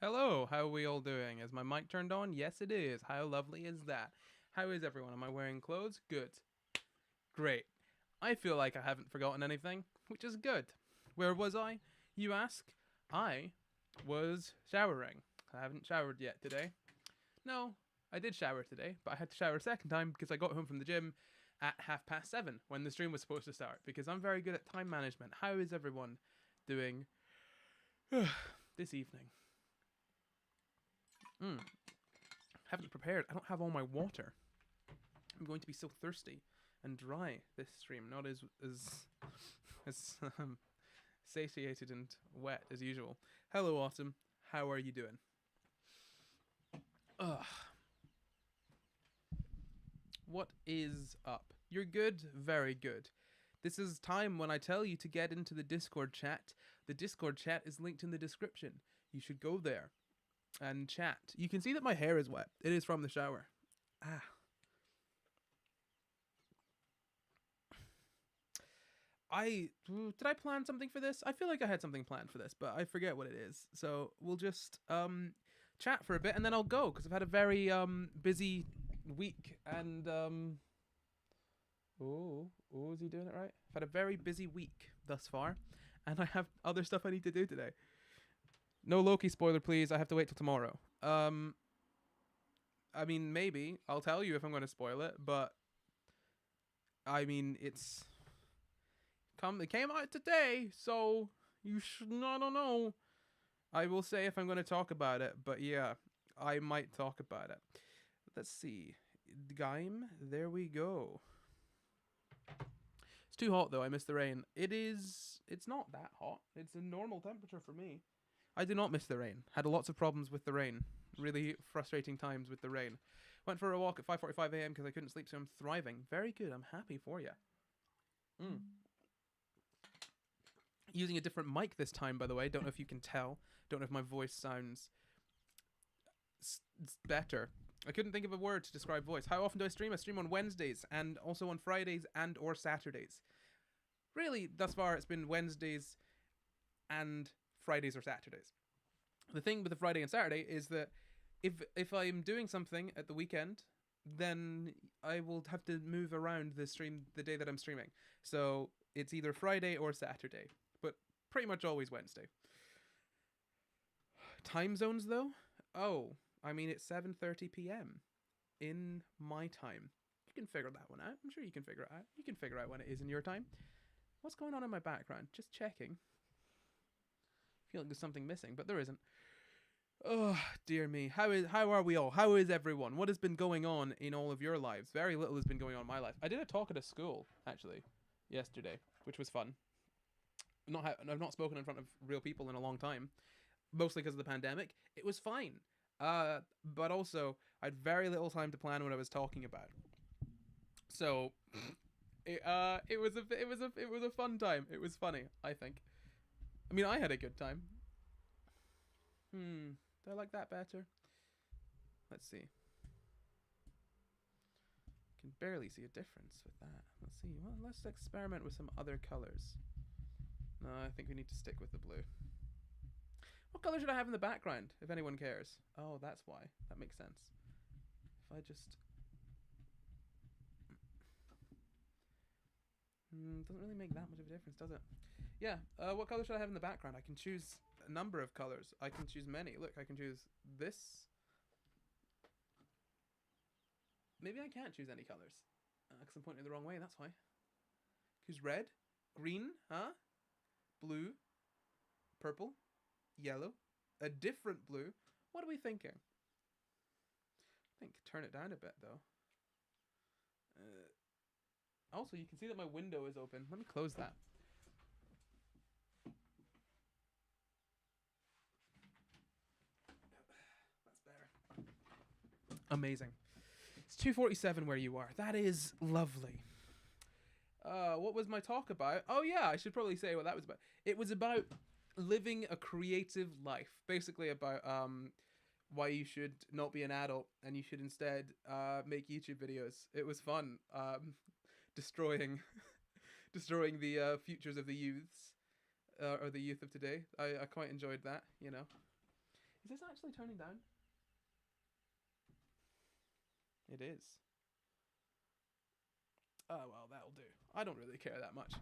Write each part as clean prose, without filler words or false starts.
Hello, how are we all doing? Is my mic turned on? Yes, it is. How lovely is that? How is everyone? Am I wearing clothes? Good. Great. I feel like I haven't forgotten anything, which is good. Where was I? You ask? I was showering. I haven't showered yet today. No, I did shower today, but I had to shower a second time because I got home from the gym at 7:30 when the stream was supposed to start because I'm very good at time management. How is everyone doing this evening? Haven't prepared. I don't have all my water. I'm going to be so thirsty and dry this stream. Not as satiated and wet as usual. Hello, Autumn. How are you doing? Ugh. What is up? You're good? Very good. This is time when I tell you to get into the Discord chat. The Discord chat is linked in the description. You should go there and chat. You can see that my hair is wet. It is from the shower. Did I plan something for this? I feel like I had something planned for this, but I forget what it is. So we'll just chat for a bit and then I'll go because I've had a very busy week and is he doing it right? I've had a very busy week thus far, and I have other stuff I need to do today. No Loki spoiler, please. I have to wait till tomorrow. I mean, maybe I'll tell you if I'm going to spoil it, but I mean, it came out today, so you should. I don't know. I will say if I'm going to talk about it, but yeah, I might talk about it. Let's see. Game, there we go. It's too hot though. I miss the rain. It's not that hot. It's a normal temperature for me. I do not miss the rain. Had lots of problems with the rain. Really frustrating times with the rain. Went for a walk at 5:45 a.m. because I couldn't sleep, so I'm thriving. Very good. I'm happy for you. Using a different mic this time, by the way. Don't know if you can tell. Don't know if my voice sounds better. I couldn't think of a word to describe voice. How often do I stream? I stream on Wednesdays and also on Fridays and or Saturdays. Really, thus far, it's been Wednesdays and Fridays or Saturdays. The thing with the Friday and Saturday is that if I'm doing something at the weekend, then I will have to move around the stream the day that I'm streaming. So it's either Friday or Saturday, but pretty much always Wednesday. Time zones though? Oh, I mean it's 7:30 p.m. in my time. You can figure that one out. I'm sure you can figure it out. You can figure out when it is in your time. What's going on in my background? Just checking. I feel like there's something missing, but there isn't. Oh, dear me. How are we all? How is everyone? What has been going on in all of your lives? Very little has been going on in my life. I did a talk at a school, actually, yesterday, which was fun. I've not spoken in front of real people in a long time, mostly because of the pandemic. It was fine. But also, I had very little time to plan what I was talking about. So, it was a fun time. It was funny, I think. I mean, I had a good time. Do I like that better? Let's see. Can barely see a difference with that. Let's see. Well, let's experiment with some other colors. No, I think we need to stick with the blue. What color should I have in the background, if anyone cares? Oh, that's why. That makes sense. If I just... doesn't really make that much of a difference, does it? Yeah, what color should I have in the background? I can choose a number of colors. I can choose many. Look, I can choose this. Maybe I can't choose any colors. Because I'm pointing the wrong way, that's why. Choose red, green, huh? Blue, purple, yellow, a different blue. What are we thinking? I think turn it down a bit, though. Also, you can see that my window is open. Let me close that. That's better. Amazing. It's 2:47 where you are. That is lovely. What was my talk about? Oh yeah, I should probably say what that was about. It was about living a creative life. Basically about why you should not be an adult and you should instead make YouTube videos. It was fun. Destroying destroying the futures of the youths or the youth of today. I quite enjoyed that, you know. Is this actually turning down? It is. Oh, well, that'll do. I don't really care that much.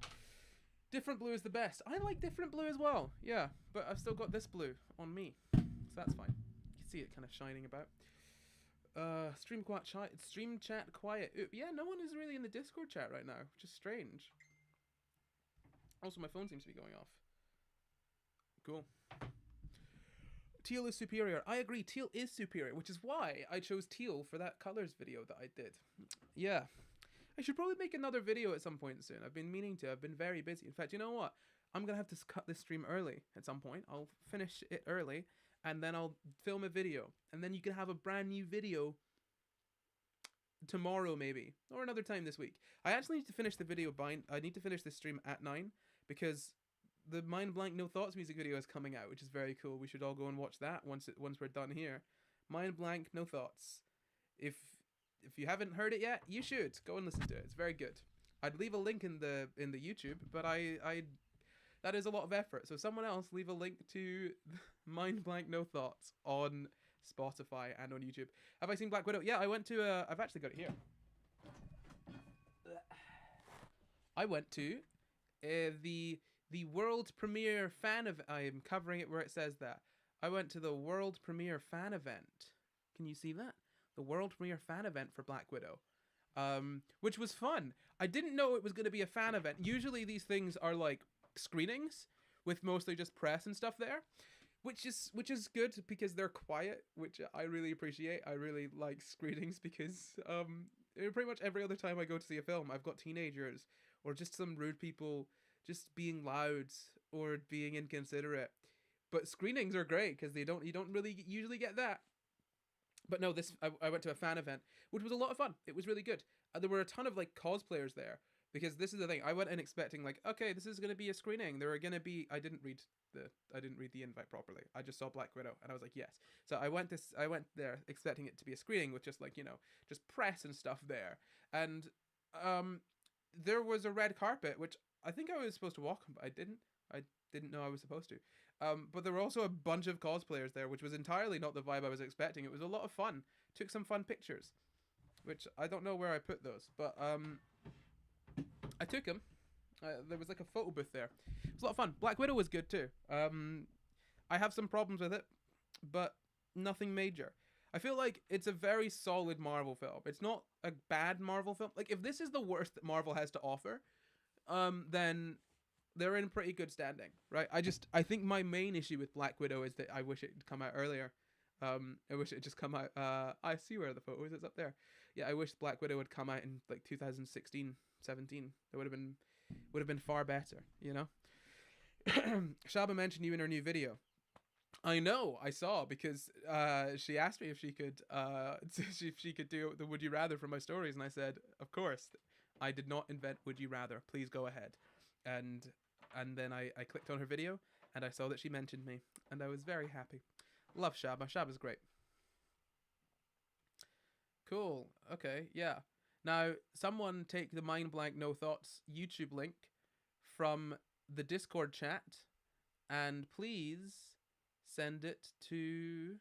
Different blue is the best. I like different blue as well. Yeah, but I've still got this blue on me. So that's fine. You can see it kind of shining about. Stream chat quiet. Yeah, no one is really in the Discord chat right now, which is strange. Also, my phone seems to be going off. Cool. Teal is superior. I agree, teal is superior, which is why I chose teal for that colors video that I did. Yeah. I should probably make another video at some point soon. I've been meaning to. I've been very busy. In fact, you know what? I'm going to have to cut this stream early at some point. I'll finish it early, and then I'll film a video. And then you can have a brand new video tomorrow maybe, or another time this week. I actually need to finish the video I need to finish this stream at 9, because the Mind Blank No Thoughts music video is coming out, which is very cool. We should all go and watch that once we're done here. Mind Blank No Thoughts. If you haven't heard it yet, you should go and listen to it. It's very good. I'd leave a link in the YouTube, but I that is a lot of effort. So someone else leave a link to Mind Blank No Thoughts on Spotify and on YouTube. Have I seen Black Widow? Yeah, I went to I've actually got it here. I went to the world premiere fan of I'm covering it where it says that. I went to the world premiere fan event. Can you see that? The world premiere fan event for Black Widow. Which was fun. I didn't know it was going to be a fan event. Usually these things are like screenings with mostly just press and stuff there, which is good because they're quiet, which I really appreciate. I really like screenings because pretty much every other time I go to see a film, I've got teenagers or just some rude people just being loud or being inconsiderate. But screenings are great because you don't really usually get that. But no, I went to a fan event, which was a lot of fun. It was really good. There were a ton of like cosplayers there, because this is the thing. I went in expecting like, okay, this is going to be a screening. There are going to be. I didn't read the invite properly. I just saw Black Widow, and I was like, yes. So I went there expecting it to be a screening with just like, just press and stuff there, and there was a red carpet, which I think I was supposed to walk on, but I didn't know I was supposed to. But there were also a bunch of cosplayers there, which was entirely not the vibe I was expecting. It was a lot of fun. Took some fun pictures, which I don't know where I put those, but I took them. There was like a photo booth there. It was a lot of fun. Black Widow was good too. I have some problems with it, but nothing major. I feel like it's a very solid Marvel film. It's not a bad Marvel film. Like, if this is the worst that Marvel has to offer, then they're in pretty good standing, right? I think my main issue with Black Widow is that I wish it had come out earlier. I wish it had just come out. I see where the photo is. It's up there. Yeah, I wish Black Widow had come out in like 2016, 17. It would have been far better, Shaba mentioned you in her new video. I know, I saw, because she asked me if she could do the Would You Rather for my stories, and I said, of course. I did not invent Would You Rather. Please go ahead. And then I clicked on her video, and I saw that she mentioned me, and I was very happy. Love Shaba. Shaba's great. Cool. Okay, yeah. Now, someone take the Mind Blank No Thoughts YouTube link from the Discord chat, and please send it to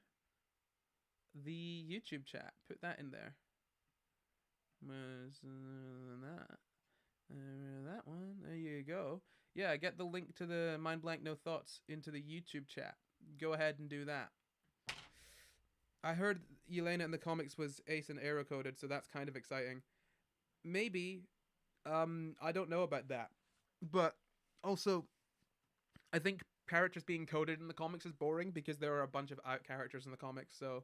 the YouTube chat. Put that in there. Where's that? That one. There you go. Yeah, get the link to the Mind Blank No Thoughts into the YouTube chat. Go ahead and do that. I heard Yelena in the comics was ace and arrow coded, so that's kind of exciting. Maybe. I don't know about that. But also, I think characters being coded in the comics is boring because there are a bunch of out characters in the comics, so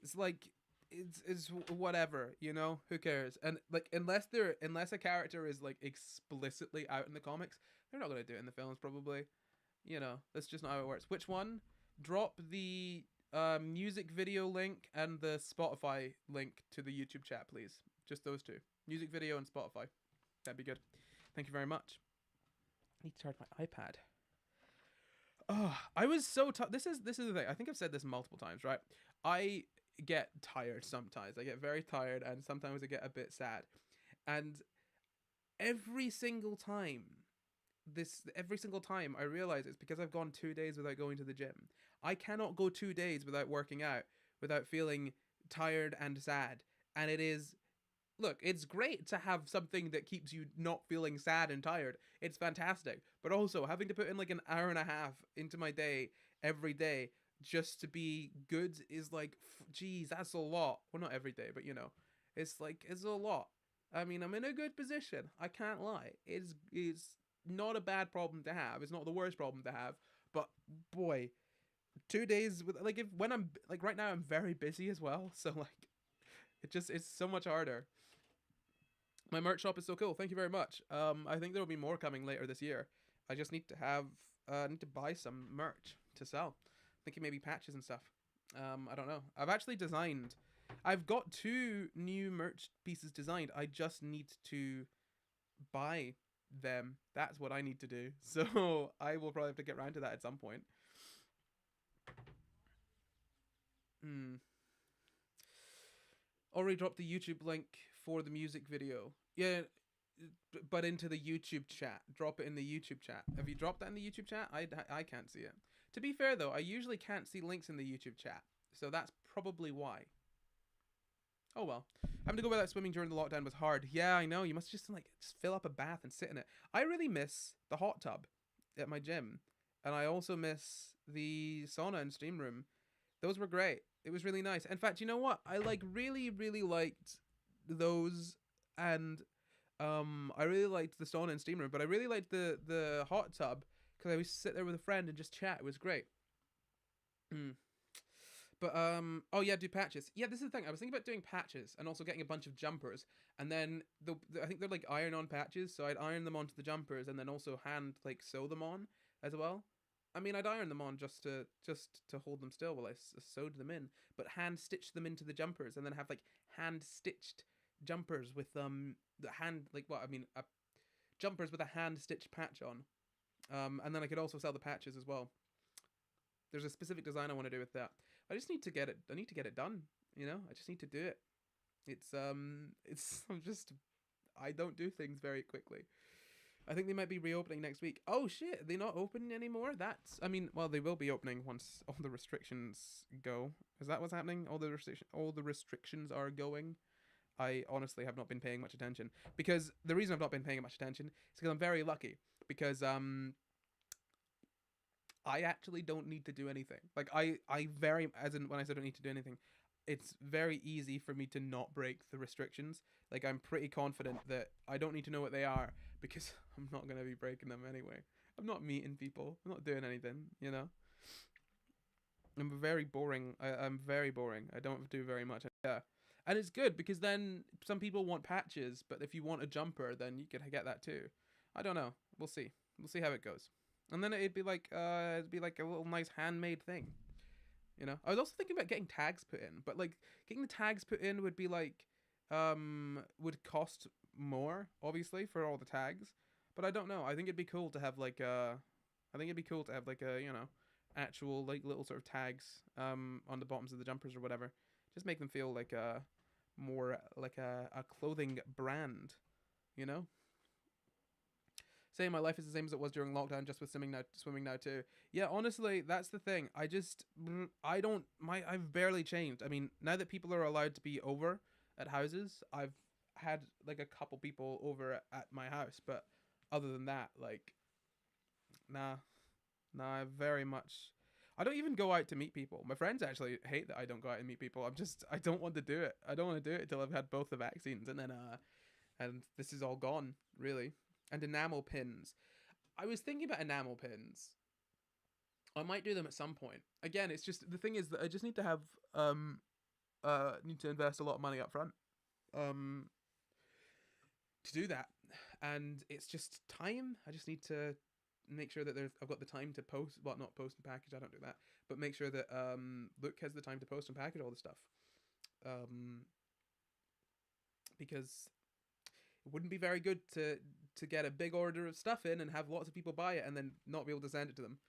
it's like it's whatever, who cares? And like unless a character is like explicitly out in the comics, they're not going to do it in the films probably. That's just not how it works. Which one? Drop the music video link and the Spotify link to the YouTube chat, please. Just those two. Music video and Spotify. That'd be good. Thank you very much. I need to charge my iPad. Oh, I was so tired. This is the thing. I think I've said this multiple times, right? I get tired sometimes. I get very tired, and sometimes I get a bit sad. And every single time this every single time I realize it's because I've gone 2 days without going to the gym. I cannot go 2 days without working out without feeling tired and sad. And it is, look, it's great to have something that keeps you not feeling sad and tired. It's fantastic. But also having to put in like an hour and a half into my day every day just to be good is like, geez, that's a lot. Well, not every day, but it's like, it's a lot. I mean, I'm in a good position. I can't lie. It's not a bad problem to have. It's not the worst problem to have. But boy, 2 days with like, if when I'm like right now I'm very busy as well. So like it's so much harder. My merch shop is so cool. Thank you very much. I think there'll be more coming later this year. I just need to have need to buy some merch to sell. Thinking maybe patches and stuff. I don't know. I've got 2 new merch pieces designed. I just need to buy them. That's what I need to do. So I will probably have to get around to that at some point. Already dropped the YouTube link for the music video. Yeah, but into the YouTube chat. Drop it in the YouTube chat. Have you dropped that in the YouTube chat? I can't see it. To be fair though, I usually can't see links in the YouTube chat. So that's probably why. Oh well. Having to go without swimming during the lockdown was hard. Yeah, I know. You must just fill up a bath and sit in it. I really miss the hot tub at my gym. And I also miss the sauna and steam room. Those were great. It was really nice. In fact, you know what? I really, really liked those, and I really liked the sauna and steam room, but I really liked the hot tub because I would sit there with a friend and just chat. It was great. But oh yeah, do patches. Yeah, this is the thing. I was thinking about doing patches and also getting a bunch of jumpers, and then I think they're like iron-on patches, so I'd iron them onto the jumpers and then also hand sew them on as well. I mean, I'd iron them on just to hold them still while I sewed them in, but hand stitch them into the jumpers and then have hand stitched jumpers with the hand jumpers with a hand stitched patch on, and then I could also sell the patches as well. There's a specific design I want to do with that. I just need to get it. I need to get it done. I just need to do it. I don't do things very quickly. I think they might be reopening next week. Oh shit, are they not open anymore? Well, they will be opening once all the restrictions go. Is that what's happening? All the restrictions are going. I honestly have not been paying much attention, because the reason I've not been paying much attention is because I'm very lucky, because I actually don't need to do anything. When I said I don't need to do anything, it's very easy for me to not break the restrictions. I'm pretty confident that I don't need to know what they are, because I'm not going to be breaking them anyway. I'm not meeting people. I'm not doing anything, I'm very boring. I'm very boring. I don't do very much. Yeah. And it's good, because then some people want patches, but if you want a jumper, then you can get that too. I don't know. We'll see. We'll see how it goes. And then it'd be like a little nice handmade thing. I was also thinking about getting tags put in, but getting the tags put in would be would cost more, obviously, for all the tags. But I don't know. I think it'd be cool to have actual little sort of tags on the bottoms of the jumpers or whatever. Just make them feel more like a clothing brand, Saying my life is the same as it was during lockdown, just with swimming now too. Yeah, honestly, that's the thing. I've barely changed. I mean, now that people are allowed to be over at houses, I've had a couple people over at my house, but other than that, nah, I don't even go out to meet people. My friends actually hate that I don't go out and meet people. I don't want to do it. I don't want to do it until I've had both the vaccines, and then and this is all gone, really. And enamel pins. I was thinking about enamel pins. I might do them at some point. Again, it's just, the thing is that I just need to have need to invest a lot of money up front to do that, and it's just time. I just need to make sure that I've got the time to post, well, not post and package, I don't do that, but make sure that Luke has the time to post and package all the stuff, because it wouldn't be very good to get a big order of stuff in and have lots of people buy it and then not be able to send it to them.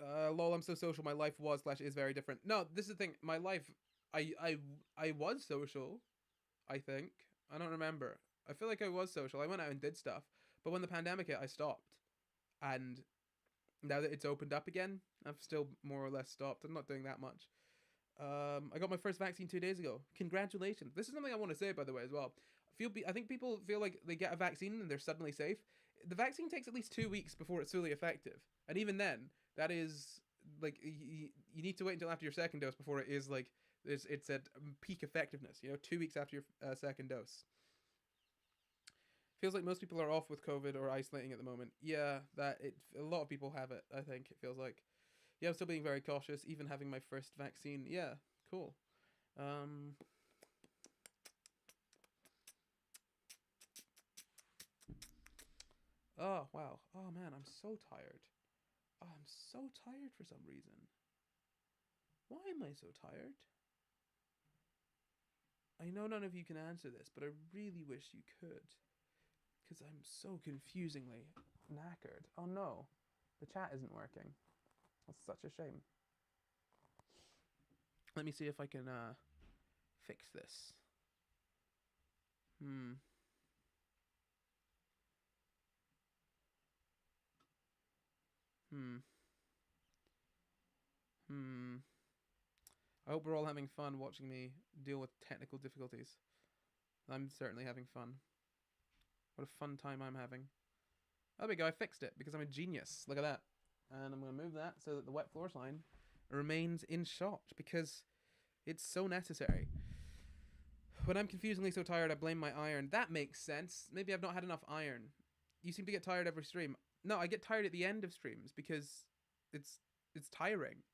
Lol, I'm so social. My life was/is very different. No, this is the thing. My life, I was social, I think. I don't remember. I feel like I was social. I went out and did stuff, but when the pandemic hit, I stopped. And now that it's opened up again, I've still more or less stopped. I'm not doing that much. I got my first vaccine 2 days ago. Congratulations. This is something I want to say, by the way, as well. I think people feel like they get a vaccine and they're suddenly safe. The vaccine takes at least 2 weeks before it's fully effective, and even then, that is like you need to wait until after your second dose before it is like it's at peak effectiveness. 2 weeks after your second dose. Feels like most people are off with COVID or isolating at the moment. Yeah, a lot of people have it. I think it feels like. Yeah, I'm still being very cautious, even having my first vaccine. Yeah, cool. Oh wow. Oh man, I'm so tired. Oh, I'm so tired for some reason. Why am I so tired? I know none of you can answer this, but I really wish you could. Because I'm so confusingly knackered. Oh no, the chat isn't working. That's such a shame. Let me see if I can fix this. I hope we're all having fun watching me deal with technical difficulties. I'm certainly having fun. What a fun time I'm having. There we go, I fixed it because I'm a genius. Look at that. And I'm going to move that so that the wet floor sign remains in shot because it's so necessary. When I'm confusingly so tired, I blame my iron. That makes sense. Maybe I've not had enough iron. You seem to get tired every stream. No, I get tired at the end of streams because it's tiring.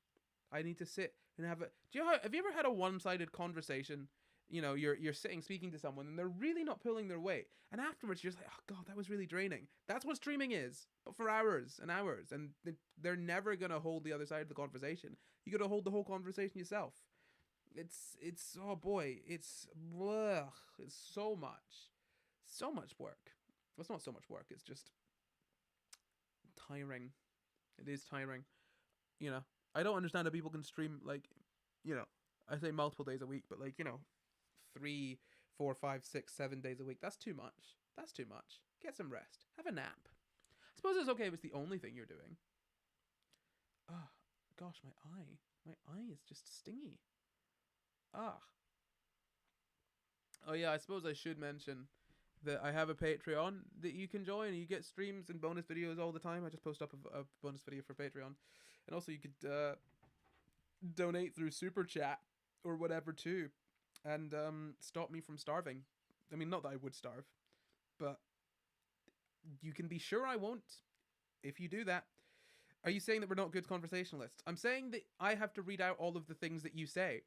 I need to sit and have have you ever had a one-sided conversation? You're sitting speaking to someone and they're really not pulling their weight, and afterwards you're just like, oh god, that was really draining. That's what streaming is, but for hours and hours, and they're never gonna hold the other side of the conversation. You gotta hold the whole conversation yourself. It's oh boy, it's so much work. Well, it's not so much work, it's just tiring. It is tiring. I don't understand how people can stream I say multiple days a week, but 3, 4, 5, 6, 7 days a week. That's too much. That's too much. Get some rest. Have a nap. I suppose it's okay if it's the only thing you're doing. Ah, gosh, my eye. My eye is just stingy. Ah. Oh yeah, I suppose I should mention that I have a Patreon that you can join. You get streams and bonus videos all the time. I just post up a bonus video for Patreon. And also you could donate through Super Chat or whatever too. And stop me from starving. I mean, not that I would starve, but you can be sure I won't if you do that. Are you saying that we're not good conversationalists? I'm saying that I have to read out all of the things that you say.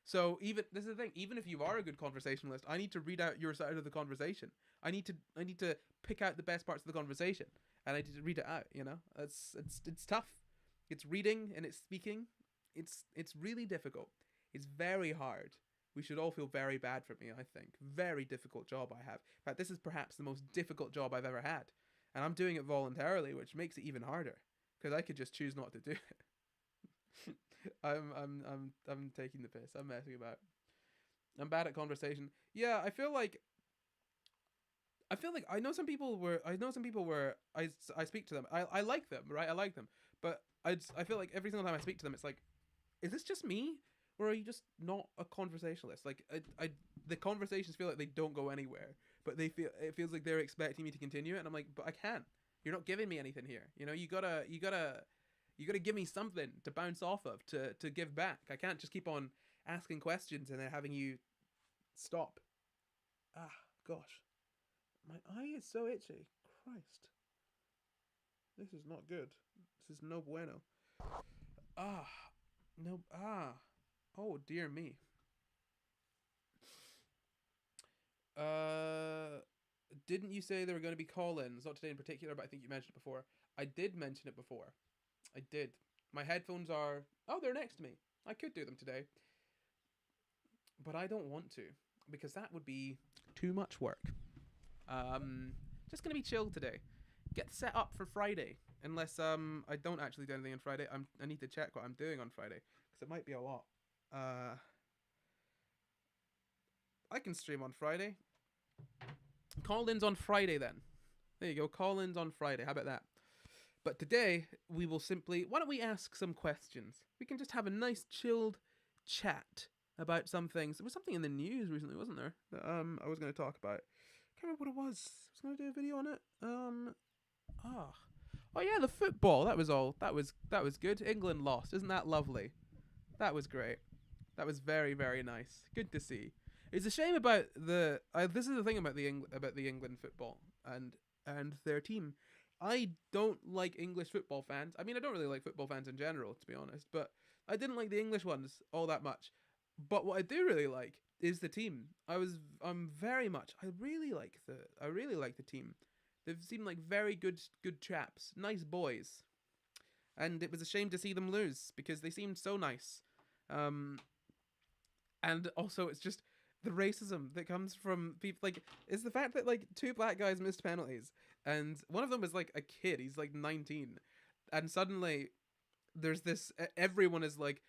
So this is the thing, even if you are a good conversationalist, I need to read out your side of the conversation. I need to pick out the best parts of the conversation, and I need to read it out, It's tough. It's reading and it's speaking. It's really difficult. It's very hard. We should all feel very bad for me, I think. Very difficult job I have. In fact, this is perhaps the most difficult job I've ever had. And I'm doing it voluntarily, which makes it even harder. Because I could just choose not to do it. I'm taking the piss. I'm messing about. I'm bad at conversation. Yeah, I feel like I know some people where I speak to them. I like them, right? I like them. But I feel like every single time I speak to them, it's like, is this just me? Or are you just not a conversationalist? Like the conversations feel like they don't go anywhere, but it feels like they're expecting me to continue it, and I'm like, but I can't. You're not giving me anything here. You gotta give me something to bounce off of to give back. I can't just keep on asking questions and then having you stop. Ah, gosh, my eye is so itchy. Christ, this is not good. This is no bueno. Ah, no, ah. Oh, dear me. Didn't you say there were going to be call-ins? Not today in particular, but I think you mentioned it before. I did mention it before. I did. My headphones are... Oh, they're next to me. I could do them today. But I don't want to, because that would be too much work. Just going to be chill today. Get set up for Friday. Unless I don't actually do anything on Friday. I need to check what I'm doing on Friday, because it might be a lot. I can stream on Friday. Call-ins on Friday then. There you go. Call-ins on Friday. How about that? But today we will simply. Why don't we ask some questions? We can just have a nice chilled chat about some things. There was something in the news recently, wasn't there? That I was going to talk about. Can't remember what it was. I was going to do a video on it. Oh yeah, the football. That was all. That was good. England lost. Isn't that lovely? That was great. That was very, very nice. Good to see. It's a shame about the. This is the thing about the England football and their team. I don't like English football fans. I mean, I don't really like football fans in general, to be honest. But I didn't like the English ones all that much. But what I do really like is the team. I'm very much. I really like the team. They've seemed like very good chaps, nice boys. And it was a shame to see them lose because they seemed so nice. And also it's just the racism that comes from people. Like, it's the fact that like two black guys missed penalties and one of them was like a kid. He's like 19, and suddenly there's this. Everyone is like,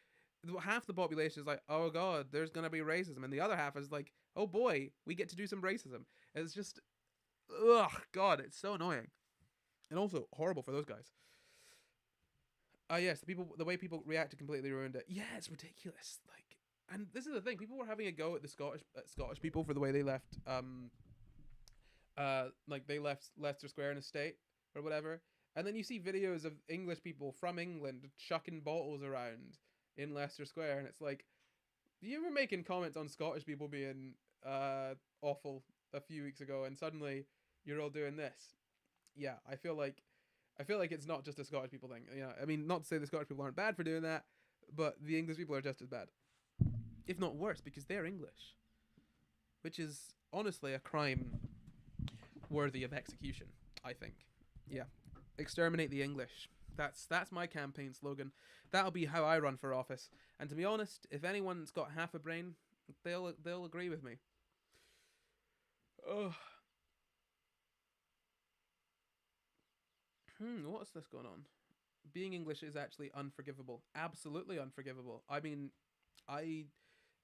half the population is like, oh god, there's gonna be racism, and the other half is like, oh boy, we get to do some racism. And it's just, ugh, god, it's so annoying, and also horrible for those guys. Yes, the way people reacted completely ruined it. Yeah, it's ridiculous. Like, and this is the thing, people were having a go at the Scottish people for the way they left like they left Leicester Square in a state or whatever. And then you see videos of English people from England chucking bottles around in Leicester Square, and it's like, you were making comments on Scottish people being awful a few weeks ago, and suddenly you're all doing this. Yeah, I feel like it's not just a Scottish people thing. Yeah, I mean, not to say the Scottish people aren't bad for doing that, but the English people are just as bad, if not worse, because they're English, which is honestly a crime worthy of execution, I think. Yeah, exterminate the English. That's my campaign slogan. That'll be how I run for office. And to be honest, if anyone's got half a brain, they'll agree with me. Oh. What's this going on? Being English is actually unforgivable. Absolutely unforgivable. I mean, I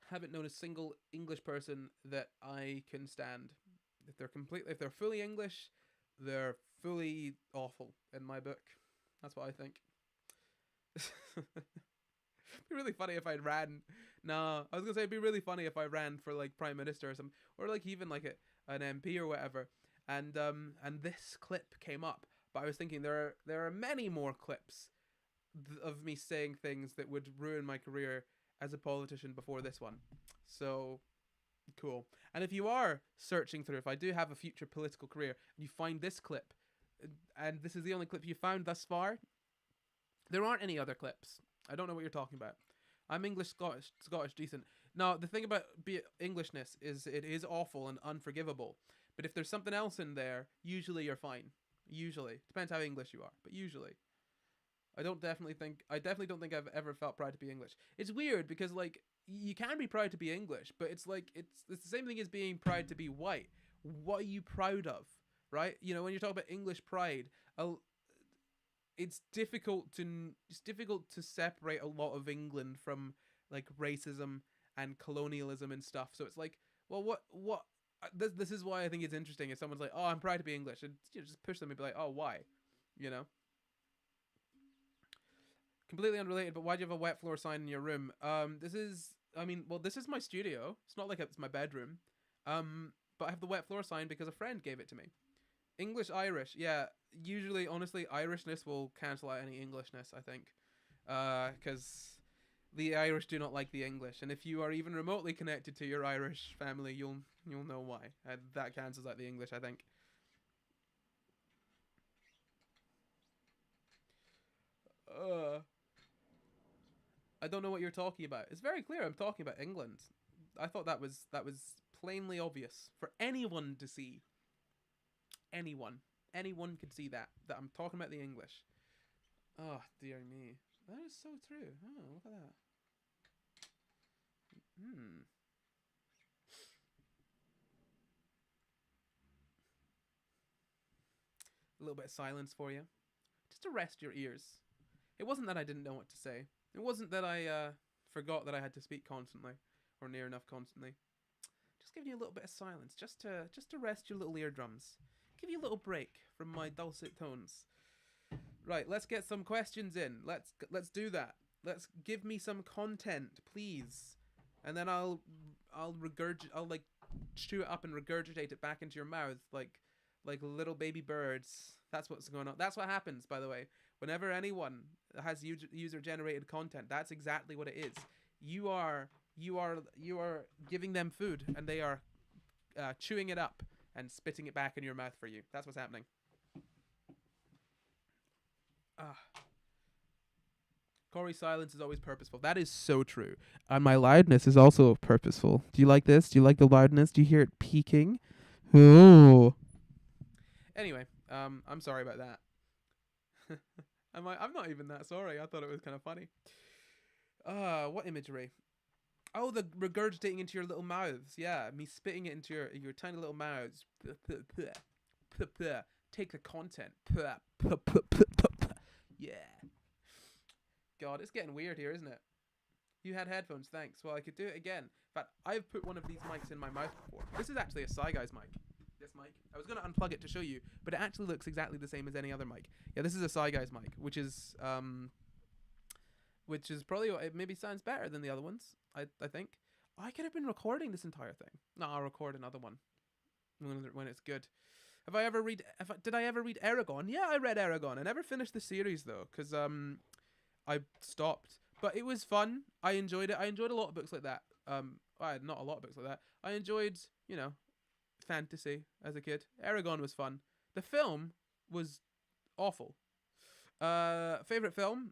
haven't known a single English person that I can stand. If they're fully English, they're fully awful in my book. That's what I think. It'd be really funny if I ran. No, I was gonna say it'd be really funny if I ran for like Prime Minister or something, or like even like an MP or whatever. And this clip came up, but I was thinking there are many more clips of me saying things that would ruin my career as a politician before this one. So cool. And if you are searching through, if I do have a future political career, and you find this clip, and this is the only clip you found thus far, there aren't any other clips. I don't know what you're talking about. I'm English, Scottish decent. Now, the thing about Englishness is it is awful and unforgivable. But if there's something else in there, usually you're fine. Usually. Depends how English you are, but usually. I definitely don't think I've ever felt proud to be English. It's weird because like you can be proud to be English, but it's like it's the same thing as being proud to be white. What are you proud of, right? You know, when you're talking about English pride, it's difficult to separate a lot of England from like racism and colonialism and stuff. So it's like, well, what? This is why I think it's interesting. If someone's like, "Oh, I'm proud to be English," and you know, just push them and be like, "Oh, why?" You know. Completely unrelated, but why do you have a wet floor sign in your room? This is my studio. It's not like it's my bedroom. But I have the wet floor sign because a friend gave it to me. English, Irish, yeah. Usually, honestly, Irishness will cancel out any Englishness, I think, because the Irish do not like the English, and if you are even remotely connected to your Irish family, you'll know why. That cancels out the English, I think. I don't know what you're talking about. It's very clear I'm talking about England. I thought that was plainly obvious for anyone to see. Anyone could see that I'm talking about the English. Oh dear me, that is so true. Oh, look at that. A little bit of silence for you, just to rest your ears. It wasn't that I didn't know what to say. It wasn't that I forgot that I had to speak constantly, or near enough constantly. Just giving you a little bit of silence, just to rest your little eardrums. Give you a little break from my dulcet tones. Right, let's get some questions in. Let's do that. Let's give me some content, please. And then I'll like chew it up and regurgitate it back into your mouth like little baby birds. That's what's going on. That's what happens, by the way. Whenever anyone has user generated content, that's exactly what it is. You are giving them food, and they are chewing it up and spitting it back in your mouth for you. That's what's happening. Corey's silence is always purposeful. That is so true. And my loudness is also purposeful. Do you like this? Do you like the loudness? Do you hear it peaking? Oh. Anyway, I'm sorry about that. I'm not even that sorry. I thought it was kind of funny. What imagery? Oh, the regurgitating into your little mouths. Yeah, me spitting it into your tiny little mouths. Take the content. Yeah. God, it's getting weird here, isn't it? You had headphones, thanks. Well, I could do it again. In fact, I've put one of these mics in my mouth before. This is actually a Guy's mic. This mic. I was going to unplug it to show you, but it actually looks exactly the same as any other mic. Yeah, this is a Guy's mic, which is probably, it maybe sounds better than the other ones, I think. I could have been recording this entire thing. No, I'll record another one when it's good. Did I ever read Aragon? Yeah, I read Aragon. I never finished the series though, because I stopped. But it was fun. I enjoyed it. I enjoyed a lot of books like that. Not a lot of books like that. I enjoyed, fantasy as a kid. Aragon was fun. The film was awful. Favorite film?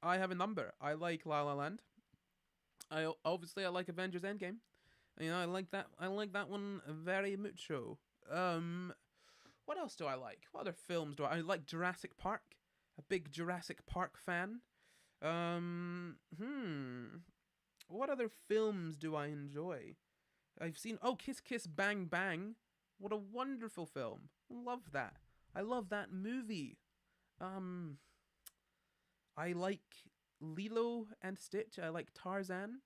I have a number. I like La La Land. I like Avengers Endgame. I like that one very mucho. What else do I like? What other films do I like? Jurassic Park. A big Jurassic Park fan. What other films do I enjoy? I've seen Kiss Kiss Bang Bang. What a wonderful film. Love that. I love that movie. I like Lilo and Stitch. I like Tarzan.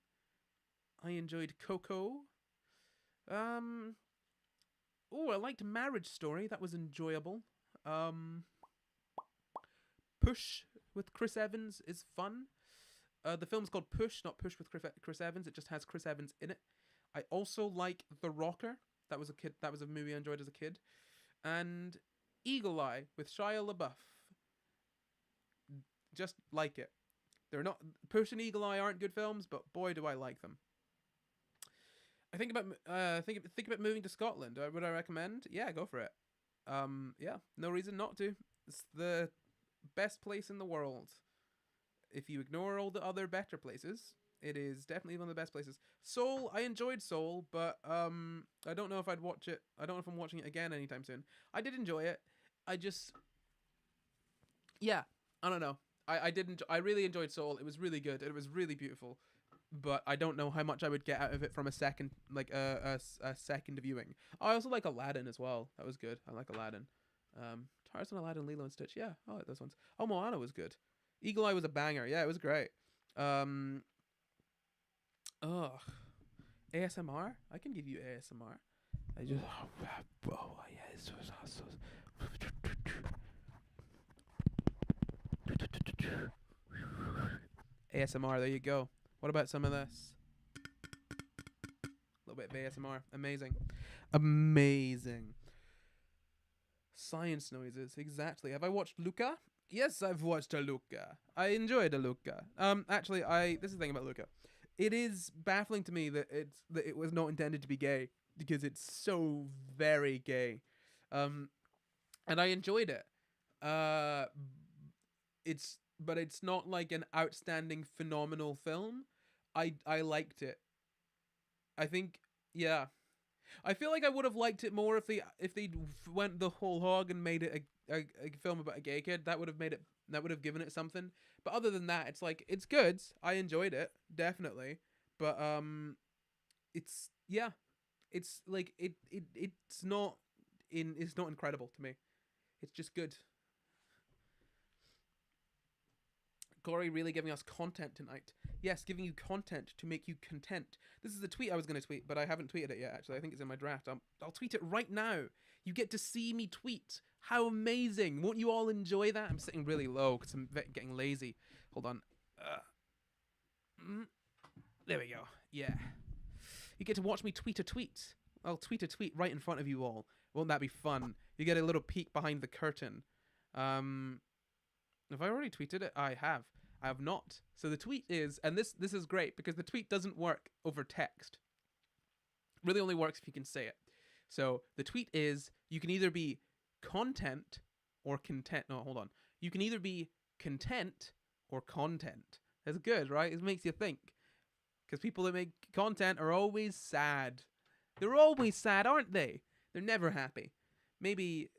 I enjoyed Coco. I liked Marriage Story. That was enjoyable. Push with Chris Evans is fun. The film's called Push, not Push with Chris Evans. It just has Chris Evans in it. I also like The Rocker. That was a movie I enjoyed as a kid. And Eagle Eye with Shia LaBeouf. Just like it. They're not, Push and Eagle Eye aren't good films, but boy do I like them. I think about moving to Scotland. Would I recommend? Yeah, go for it. Yeah, no reason not to. It's the best place in the world. If you ignore all the other better places, it is definitely one of the best places. Seoul, I enjoyed Seoul, but I don't know if I'd watch it. I don't know if I'm watching it again anytime soon. I did enjoy it. I don't know. I really enjoyed Seoul. It was really good. It was really beautiful. But I don't know how much I would get out of it from a second, a second viewing. I also like Aladdin as well. That was good. I like Aladdin. Tarzan, Aladdin, Lilo and Stitch. Yeah, I like those ones. Oh, Moana was good. Eagle Eye was a banger. Yeah, it was great. ASMR? I can give you ASMR. I just ASMR, there you go. What about some of this? A little bit of ASMR. Amazing. Amazing. Science noises, exactly. Have I watched Luca? Yes, I've watched a Luca. I enjoyed a Luca. Actually, this is the thing about Luca. It is baffling to me that it was not intended to be gay, because it's so very gay. And I enjoyed it. But it's not like an outstanding, phenomenal film. I liked it. I think, yeah. I feel like I would have liked it more if they went the whole hog and made it a film about a gay kid. That would have given it something. But other than that, it's like, it's good. I enjoyed it, definitely. But it's like it's not incredible to me. It's just good. Corey really giving us content tonight. Yes, giving you content to make you content. This is a tweet I was going to tweet, but I haven't tweeted it yet, actually. I think it's in my draft. I'll tweet it right now. You get to see me tweet. How amazing. Won't you all enjoy that? I'm sitting really low because I'm getting lazy. Hold on. There we go. Yeah. You get to watch me tweet a tweet. I'll tweet a tweet right in front of you all. Won't that be fun? You get a little peek behind the curtain. Have I already tweeted it? I have. I have not. So the tweet is, and this is great because the tweet doesn't work over text. It really only works if you can say it. So the tweet is, you can either be content or content. No, hold on. You can either be content or content. That's good, right? It makes you think. Because people that make content are always sad. They're always sad, aren't they? They're never happy. Maybe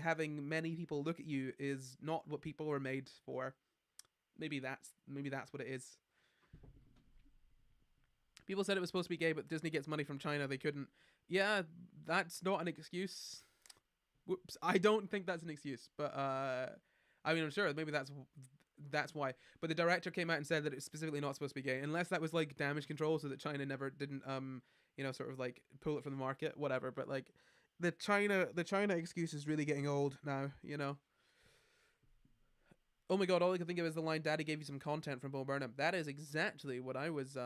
having many people look at you is not what people are made for. Maybe that's what it is. People said it was supposed to be gay, but Disney gets money from China. They couldn't. Yeah, that's not an excuse. Whoops. I don't think that's an excuse, but I mean, I'm sure maybe that's why. But the director came out and said that it's specifically not supposed to be gay, unless that was like damage control, so that China never didn't sort of like pull it from the market, whatever. But like the China excuse is really getting old now, you know. Oh my god, all I can think of is the line, "Daddy gave you some content" from Bo Burnham. That is exactly what I was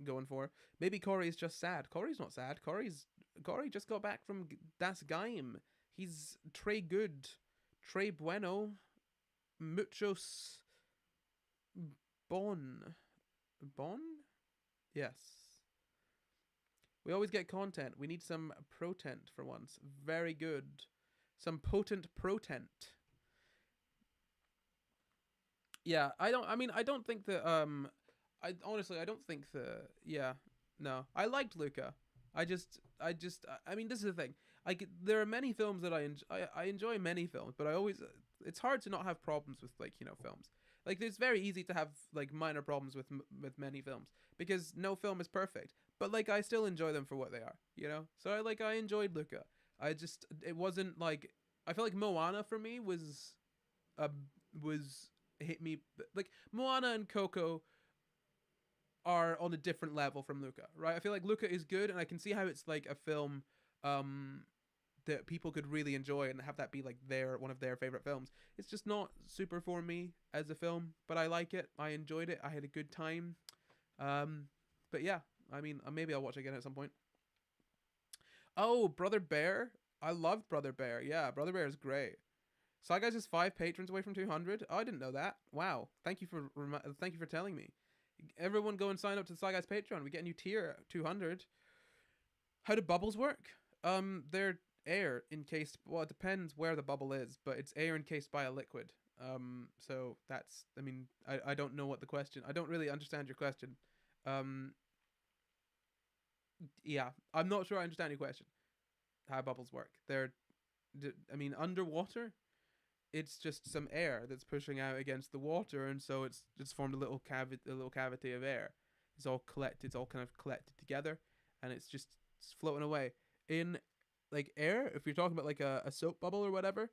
going for. Maybe Corey's just sad. Corey's not sad. Corey just got back from Das Geheim. He's très good, très bueno, muchos bon. Yes. We always get content. We need some protent for once. Very good. Some potent protent. Yeah, I don't think that no. I liked Luca. I mean, this is the thing. There are many films that I enjoy many films, but it's hard to not have problems with, like, you know, films. Like, it's very easy to have like minor problems with many films because no film is perfect. But like, I still enjoy them for what they are, you know? So I enjoyed Luca. It wasn't like, I feel like Moana for me was hit me, like Moana and Coco are on a different level from Luca, right? I feel like Luca is good, and I can see how it's like a film that people could really enjoy and have that be like one of their favorite films. It's just not super for me as a film, but I like it. I enjoyed it. I had a good time. But yeah, I mean, maybe I'll watch it again at some point. Oh, Brother Bear. I loved Brother Bear. Yeah, Brother Bear is great. Sci Guys is 5 patrons away from 200. Oh, I didn't know that. Wow. Thank you for telling me. Everyone go and sign up to the Sci Guys Patreon. We get a new tier at 200. How do bubbles work? They're air encased. Well, it depends where the bubble is, but it's air encased by a liquid. So that's, I mean, I don't know what the question. I don't really understand your question. Yeah, I'm not sure I understand your question. How bubbles work? Underwater, it's just some air that's pushing out against the water, and so it's formed a little cavity of air. It's all kind of collected together, and it's floating away in like air. If you're talking about like a soap bubble or whatever,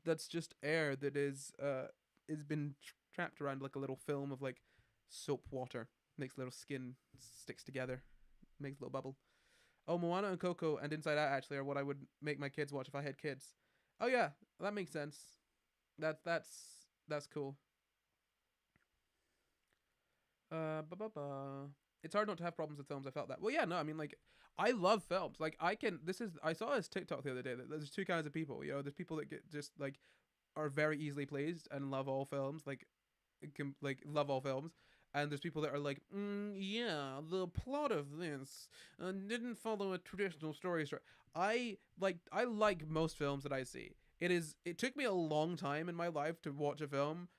that's just air that is been trapped around like a little film of like soap water. Makes little skin, sticks together, makes a little bubble. Oh, Moana and Coco and Inside Out actually are what I would make my kids watch if I had kids. Oh yeah, that makes sense. That's cool. It's hard not to have problems with films. I felt that. Well, yeah, no, I mean, like, I love films. Like, I saw this TikTok the other day that there's two kinds of people. You know, there's people that get just like are very easily pleased and love all films, love all films. And there's people that are like, yeah, the plot of this didn't follow a traditional story. I like most films that I see. It took me a long time in my life to watch a film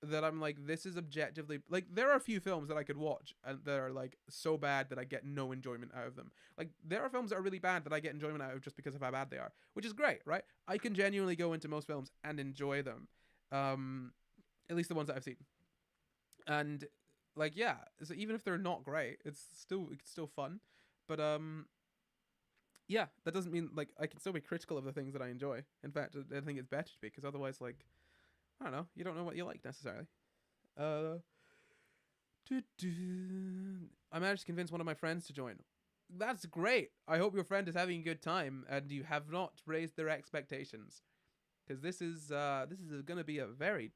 that I'm like, this is objectively, like, there are a few films that I could watch and that are like so bad that I get no enjoyment out of them. Like, there are films that are really bad that I get enjoyment out of just because of how bad they are, which is great, right? I can genuinely go into most films and enjoy them, at least the ones that I've seen. And like, yeah, so even if they're not great, it's still fun. But yeah, that doesn't mean like I can still be critical of the things that I enjoy. In fact, I think it's better to be, because otherwise, like, I don't know. You don't know what you like necessarily. Uh, I managed to convince one of my friends to join. That's great. I hope your friend is having a good time and you have not raised their expectations, because this is going to be a very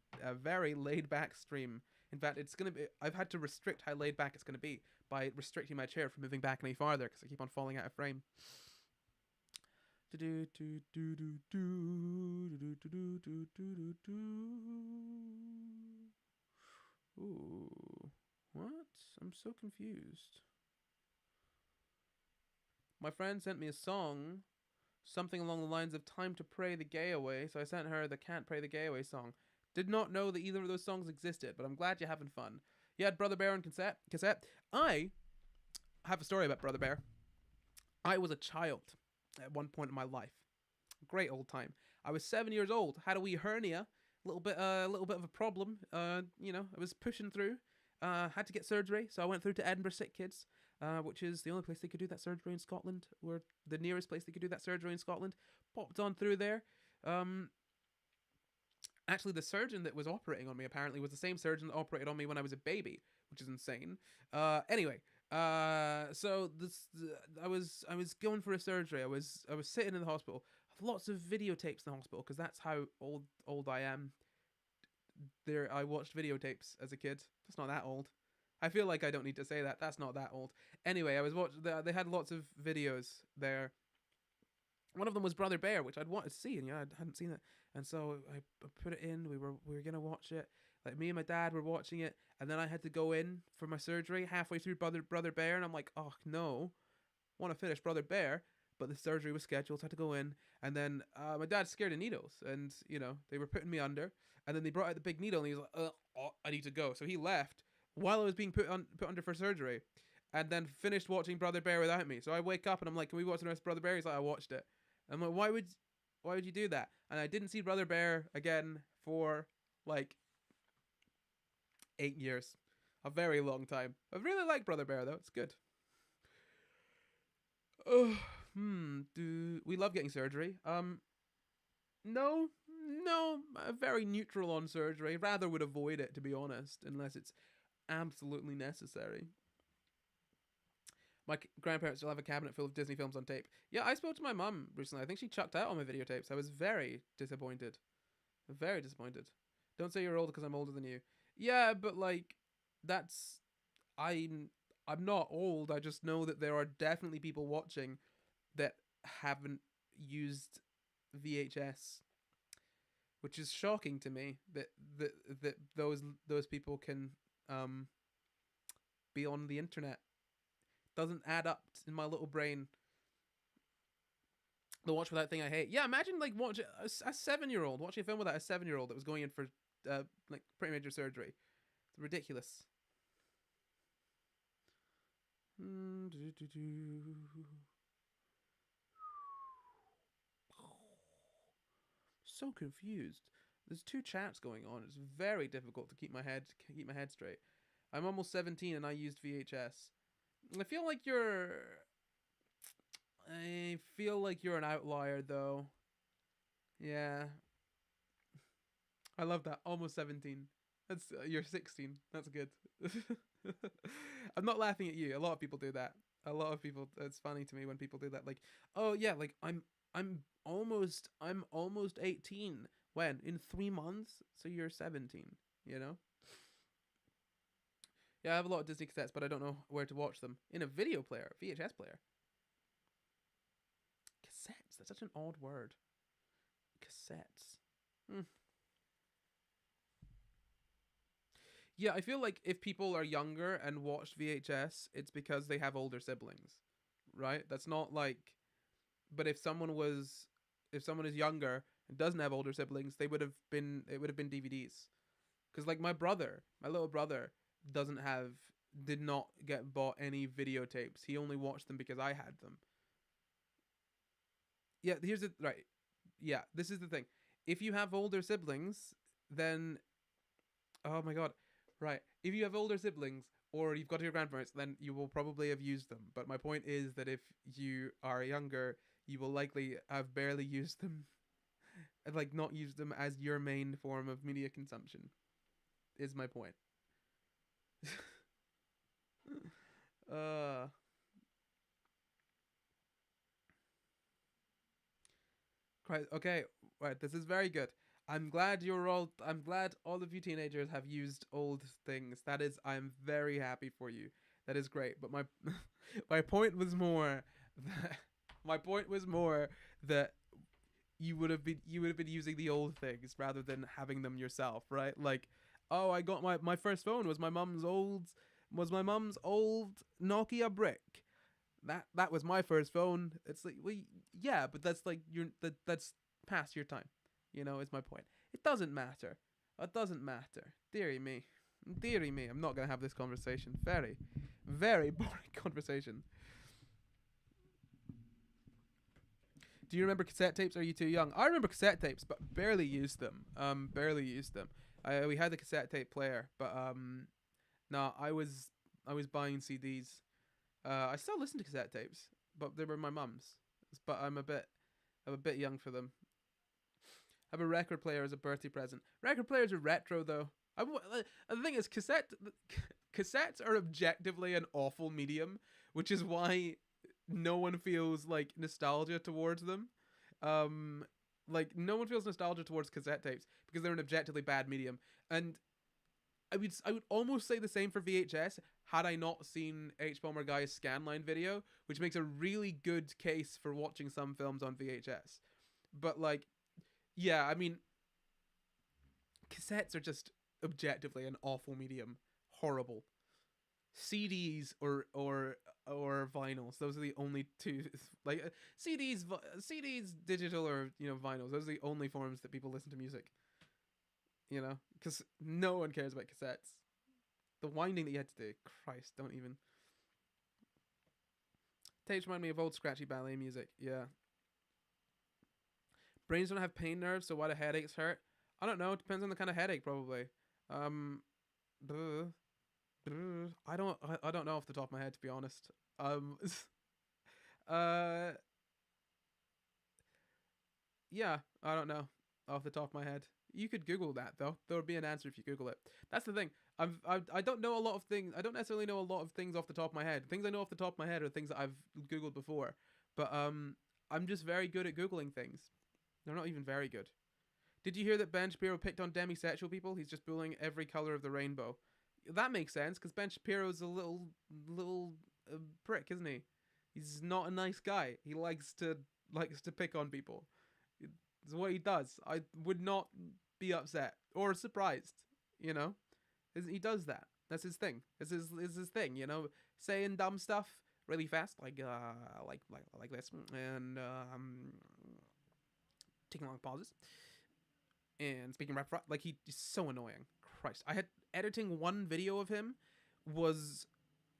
laid back stream. In fact, it's going to be. I've had to restrict how laid back it's going to be by restricting my chair from moving back any farther because I keep on falling out of frame. Ooh, what? I'm so confused. My friend sent me a song, something along the lines of "Time to Pray the Gay Away," so I sent her the "Can't Pray the Gay Away" song. Did not know that either of those songs existed, but I'm glad you're having fun. You had Brother Bear on cassette. I have a story about Brother Bear. I was a child at one point in my life. Great old time. I was 7 years old, had a wee hernia, a little bit of a problem. I was pushing through. Had to get surgery, so I went through to Edinburgh Sick Kids, which is the only place they could do that surgery in Scotland, or the nearest place they could do that surgery in Scotland. Popped on through there. Actually, the surgeon that was operating on me apparently was the same surgeon that operated on me when I was a baby, which is insane. Anyway, so I was going for a surgery. I was sitting in the hospital. I have lots of videotapes in the hospital because that's how old I am. I watched videotapes as a kid. That's not that old. I feel like I don't need to say that. That's not that old. Anyway, I was watching. They had lots of videos there. One of them was Brother Bear, which I'd wanted to see, and I hadn't seen it. And so I put it in. We were gonna watch it. Like, me and my dad were watching it, and then I had to go in for my surgery halfway through Brother Bear, and I'm like, oh no, want to finish Brother Bear, but the surgery was scheduled, so I had to go in. And then my dad's scared of needles, and they were putting me under, and then they brought out the big needle, and he was like, I need to go. So he left while I was being put under for surgery, and then finished watching Brother Bear without me. So I wake up and I'm like, can we watch the rest of Brother Bear? He's like, I watched it. I'm like, why would you do that? And I didn't see Brother Bear again for like 8 years. A very long time. I really like Brother Bear though. It's good. We love getting surgery. No, very neutral on surgery. Rather would avoid it, to be honest, unless it's absolutely necessary. My grandparents still have a cabinet full of Disney films on tape. Yeah, I spoke to my mum recently. I think she chucked out all my videotapes. I was very disappointed. Very disappointed. Don't say you're older because I'm older than you. Yeah, but like, that's... I'm not old. I just know that there are definitely people watching that haven't used VHS, which is shocking to me that those people can be on the internet. Doesn't add up in my little brain. The watch without thing I hate. Yeah, imagine like watching a 7-year-old watching a film without a 7-year-old that was going in for like pretty major surgery. It's ridiculous. So confused. There's 2 chats going on. It's very difficult to keep my head straight. I'm almost 17 and I used VHS. I feel like you're an outlier though. Yeah. I love that. Almost 17. That's you're 16. That's good. I'm not laughing at you. A lot of people do that. A lot of people. It's funny to me when people do that. Like, oh yeah, like I'm almost 18. When? In 3 months? So you're 17. You know. Yeah, I have a lot of Disney cassettes, but I don't know where to watch them. In a video player, VHS player. Cassettes. That's such an odd word. Cassettes. Yeah, I feel like if people are younger and watched VHS, it's because they have older siblings, right? That's not like, but if someone is younger and doesn't have older siblings, it would have been DVDs. Because like my little brother, did not get bought any videotapes. He only watched them because I had them. Yeah, this is the thing. If you have older siblings, then, oh my god. Right. If you have older siblings or you've got your grandparents, then you will probably have used them. But my point is that if you are younger, you will likely have barely used them. like not use them as your main form of media consumption. Is my point. uh Quite okay. Right, this is very good. I'm glad all of you teenagers have used old things. That is, I'm very happy for you. That is great. But my my point was more that my point was more that you would have been using the old things rather than having them yourself, right? Like, oh, I got my first phone was my mom's old Nokia brick. That was my first phone. It's like, well, yeah, but that's like that's past your time. Is my point. It doesn't matter. It doesn't matter. Dearie me. Dearie me. I'm not gonna have this conversation. Very, very boring conversation. Do you remember cassette tapes? Or are you too young? I remember cassette tapes, but barely used them. Barely used them. We had the cassette tape player, but no, I was buying CDs. I still listen to cassette tapes, but they were my mum's. But I'm a bit young for them. I have a record player as a birthday present. Record players are retro though. The thing is, cassettes are objectively an awful medium, which is why no one feels like nostalgia towards them. Like no one feels nostalgia towards cassette tapes because they're an objectively bad medium. And I would almost say the same for VHS had I not seen H. Bomber Guy's Scanline video, which makes a really good case for watching some films on VHS. But like, yeah, I mean, cassettes are just objectively an awful medium. Horrible. CDs or vinyls. Those are the only two. Like CDs, digital or vinyls. Those are the only forms that people listen to music. Because no one cares about cassettes. The winding that you had to do, Christ, don't even. Tapes remind me of old scratchy ballet music. Yeah. Brains don't have pain nerves, so why do headaches hurt? I don't know. It depends on the kind of headache, probably. I don't know off the top of my head, to be honest. Yeah, I don't know off the top of my head. You could Google that though. There would be an answer if you Google it. That's the thing. I don't know a lot of things. I don't necessarily know a lot of things off the top of my head. Things I know off the top of my head are things that I've Googled before. But I'm just very good at Googling things. They're not even very good. Did you hear that Ben Shapiro picked on demisexual people? He's just bullying every color of the rainbow. That makes sense because Ben Shapiro's a little prick, isn't he? He's not a nice guy. He likes to pick on people. It's what he does. I would not be upset or surprised. He does that. That's his thing. This is his thing. Saying dumb stuff really fast, like this, and taking long pauses, and speaking rapid. Like he's so annoying. Christ, I had editing one video of him was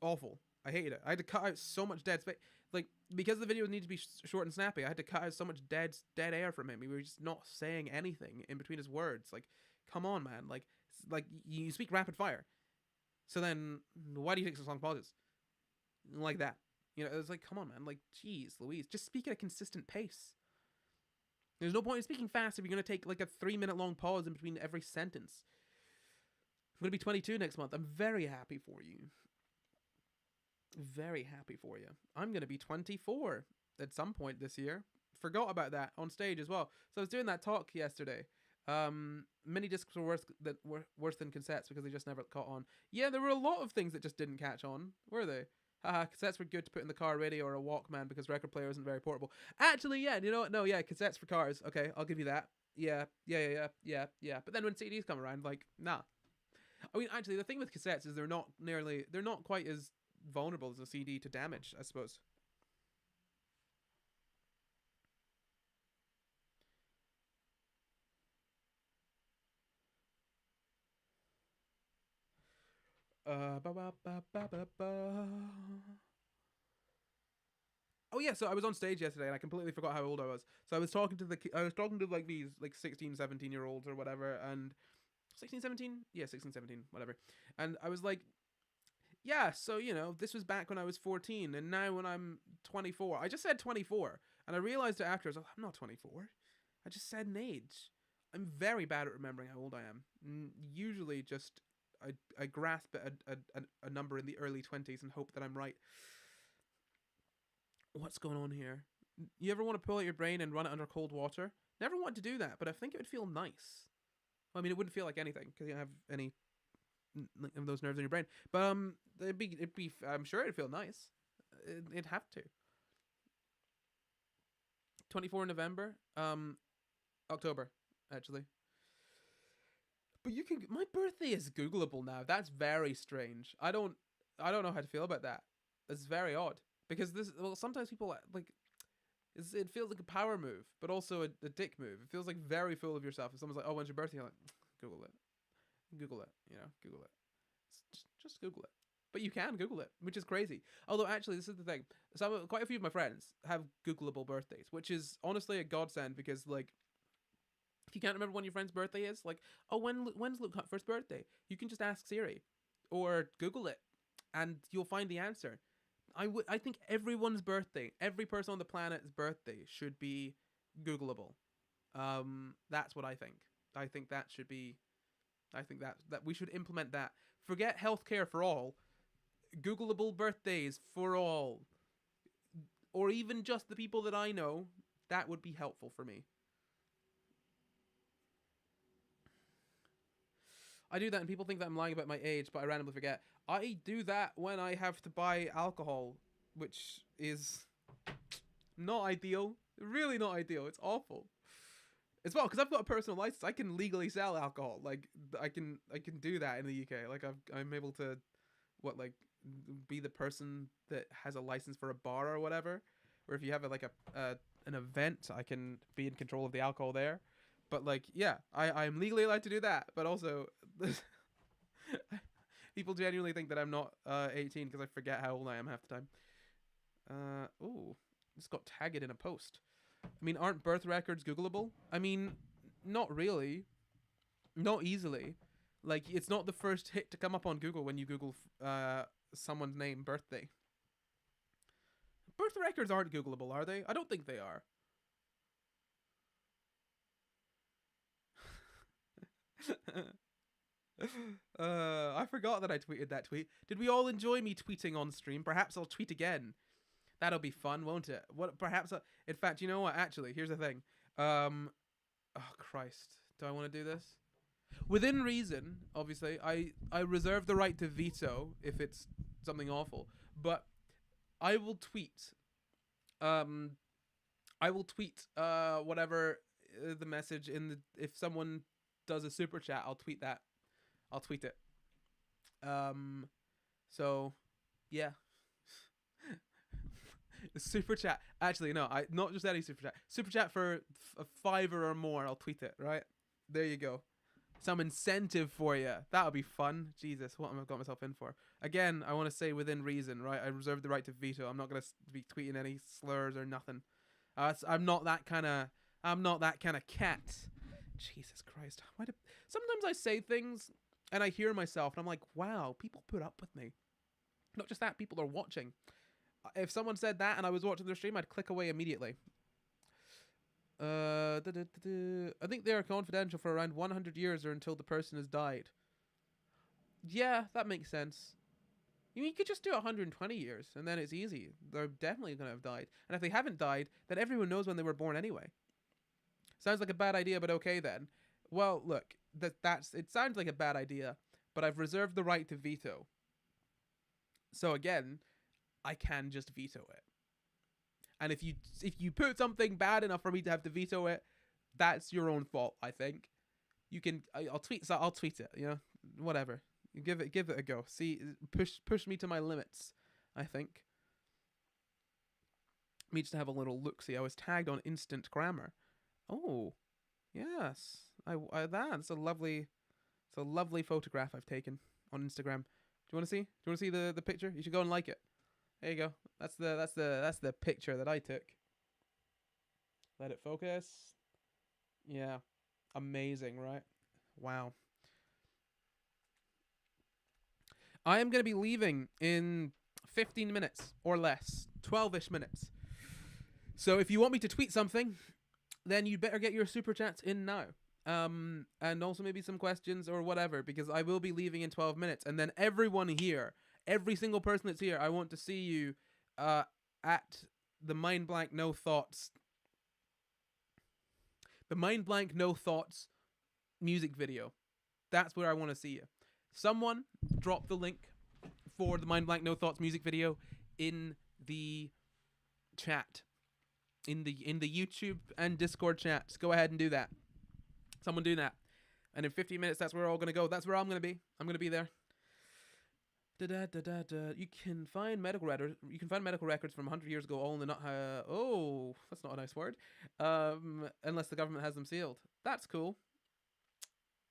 awful. I hated it. I had to cut out so much dead space. Like, because the video needed to be short and snappy, I had to cut out so much dead air from him. He was just not saying anything in between his words. Like, come on, man. Like you speak rapid fire. So then, why do you take such long pauses? Like that. It's like, come on, man. Like, geez, Louise, just speak at a consistent pace. There's no point in speaking fast if you're going to take like a 3-minute long pause in between every sentence. I'm going to be 22 next month. I'm very happy for you. Very happy for you. I'm going to be 24 at some point this year. Forgot about that on stage as well. So I was doing that talk yesterday. Mini discs were worse than cassettes because they just never caught on. Yeah, there were a lot of things that just didn't catch on, were they? Haha, cassettes were good to put in the car radio or a Walkman because record player isn't very portable. Actually, yeah, you know what? No, yeah, cassettes for cars. Okay, I'll give you that. Yeah. But then when CDs come around, like, nah. I mean, actually, the thing with cassettes is they're not quite as vulnerable as a CD to damage, I suppose. Oh yeah, so I was on stage yesterday and I completely forgot how old I was. So I was talking to like these like 16, 17-year-olds or whatever, and 16, 17? Yeah, 16, 17, whatever. And I was like, yeah, so, this was back when I was 14, and now when I'm 24. I just said 24, and I realized it after. I was like, I'm not 24. I just said an age. I'm very bad at remembering how old I am. Usually just I grasp at a number in the early 20s and hope that I'm right. What's going on here? You ever want to pull out your brain and run it under cold water? Never want to do that, but I think it would feel nice. Well, I mean, it wouldn't feel like anything because you don't have any of those nerves in your brain. But it'd be. I'm sure it'd feel nice. It'd have to. 24 November. October, actually. But you can. My birthday is Googleable now. That's very strange. I don't know how to feel about that. It's very odd because sometimes people like. It feels like a power move, but also a dick move. It feels like very full of yourself. If someone's like, "Oh, when's your birthday?" I'm like, Google it. Google it. Google it. Just Google it. But you can Google it, which is crazy. Although, actually, this is the thing. Quite a few of my friends have Googleable birthdays, which is honestly a godsend because, like, if you can't remember when your friend's birthday is, like, oh, when's Luke Hutford's birthday? You can just ask Siri or Google it, and you'll find the answer. I think everyone's birthday, every person on the planet's birthday should be Googleable. That's what I think. I think that should be. I think that we should implement that. Forget healthcare for all. Googleable birthdays for all. Or even just the people that I know. That would be helpful for me. I do that and people think that I'm lying about my age, but I randomly forget. I do that when I have to buy alcohol, which is not ideal. Really not ideal. It's awful. As well, because I've got a personal license, I can legally sell alcohol. Like, I can do that in the UK. Like, I'm able to, be the person that has a license for a bar or whatever. Or if you have an event, I can be in control of the alcohol there. But like, yeah, I'm legally allowed to do that. But also, people genuinely think that I'm not 18 because I forget how old I am half the time. Ooh, just got tagged in a post. I mean, aren't birth records Googleable? I mean, not really. Not easily. Like, it's not the first hit to come up on Google when you Google someone's name, birthday. Birth records aren't Googleable, are they? I don't think they are. I forgot that I tweeted that tweet. Did we all enjoy me tweeting on stream? Perhaps I'll tweet again. That'll be fun, won't it? In fact, you know what? Actually, here's the thing. Oh Christ, do I want to do this? Within reason, obviously. I reserve the right to veto if it's something awful, but I will tweet. Whatever the message if someone does a super chat, I'll tweet that. I'll tweet it. So, yeah. Super chat. Actually, no. Not just any super chat. Super chat for a $5 or more. I'll tweet it. Right there. You go. Some incentive for you. That'll be fun. Jesus, what am I got myself in for? Again, I want to say within reason. Right. I reserve the right to veto. I'm not gonna be tweeting any slurs or nothing. I'm not that kind of cat. Jesus Christ. Sometimes I say things and I hear myself and I'm like, wow, people put up with me. Not just that, people are watching. If someone said that and I was watching their stream, I'd click away immediately. I think they are confidential for around 100 years or until the person has died. Yeah, that makes sense. You could just do 120 years and then it's easy. They're definitely going to have died. And if they haven't died, then everyone knows when they were born anyway. Sounds like a bad idea, but okay then. Well, look, it sounds like a bad idea, but I've reserved the right to veto. So again, I can just veto it. And if you put something bad enough for me to have to veto it, that's your own fault, I think. You can I'll tweet it, whatever. Give it a go. See, push me to my limits, I think. Me just have a little look. See, I was tagged on Instant Grammar. Oh, yes. That's a lovely photograph I've taken on Instagram. Do you want to see the picture? You should go and like it. There you go. That's the picture that I took. Let it focus. Yeah. Amazing, right? Wow. I am going to be leaving in 15 minutes or less. 12-ish minutes. So if you want me to tweet something, then you better get your super chats in now. And also maybe some questions or whatever, because I will be leaving in 12 minutes. And then everyone here, every single person that's here, I want to see you at the Mind Blank No Thoughts. The Mind Blank No Thoughts music video. That's where I want to see you. Someone drop the link for the Mind Blank No Thoughts music video in the chat. In the YouTube and Discord chats. Go ahead and do that. Someone do that. And in 15 minutes, that's where we're all going to go. That's where I'm going to be. I'm going to be there. You can find medical records. You can find medical records from 100 years ago, all in the not. Oh, that's not a nice word. Unless the government has them sealed. That's cool.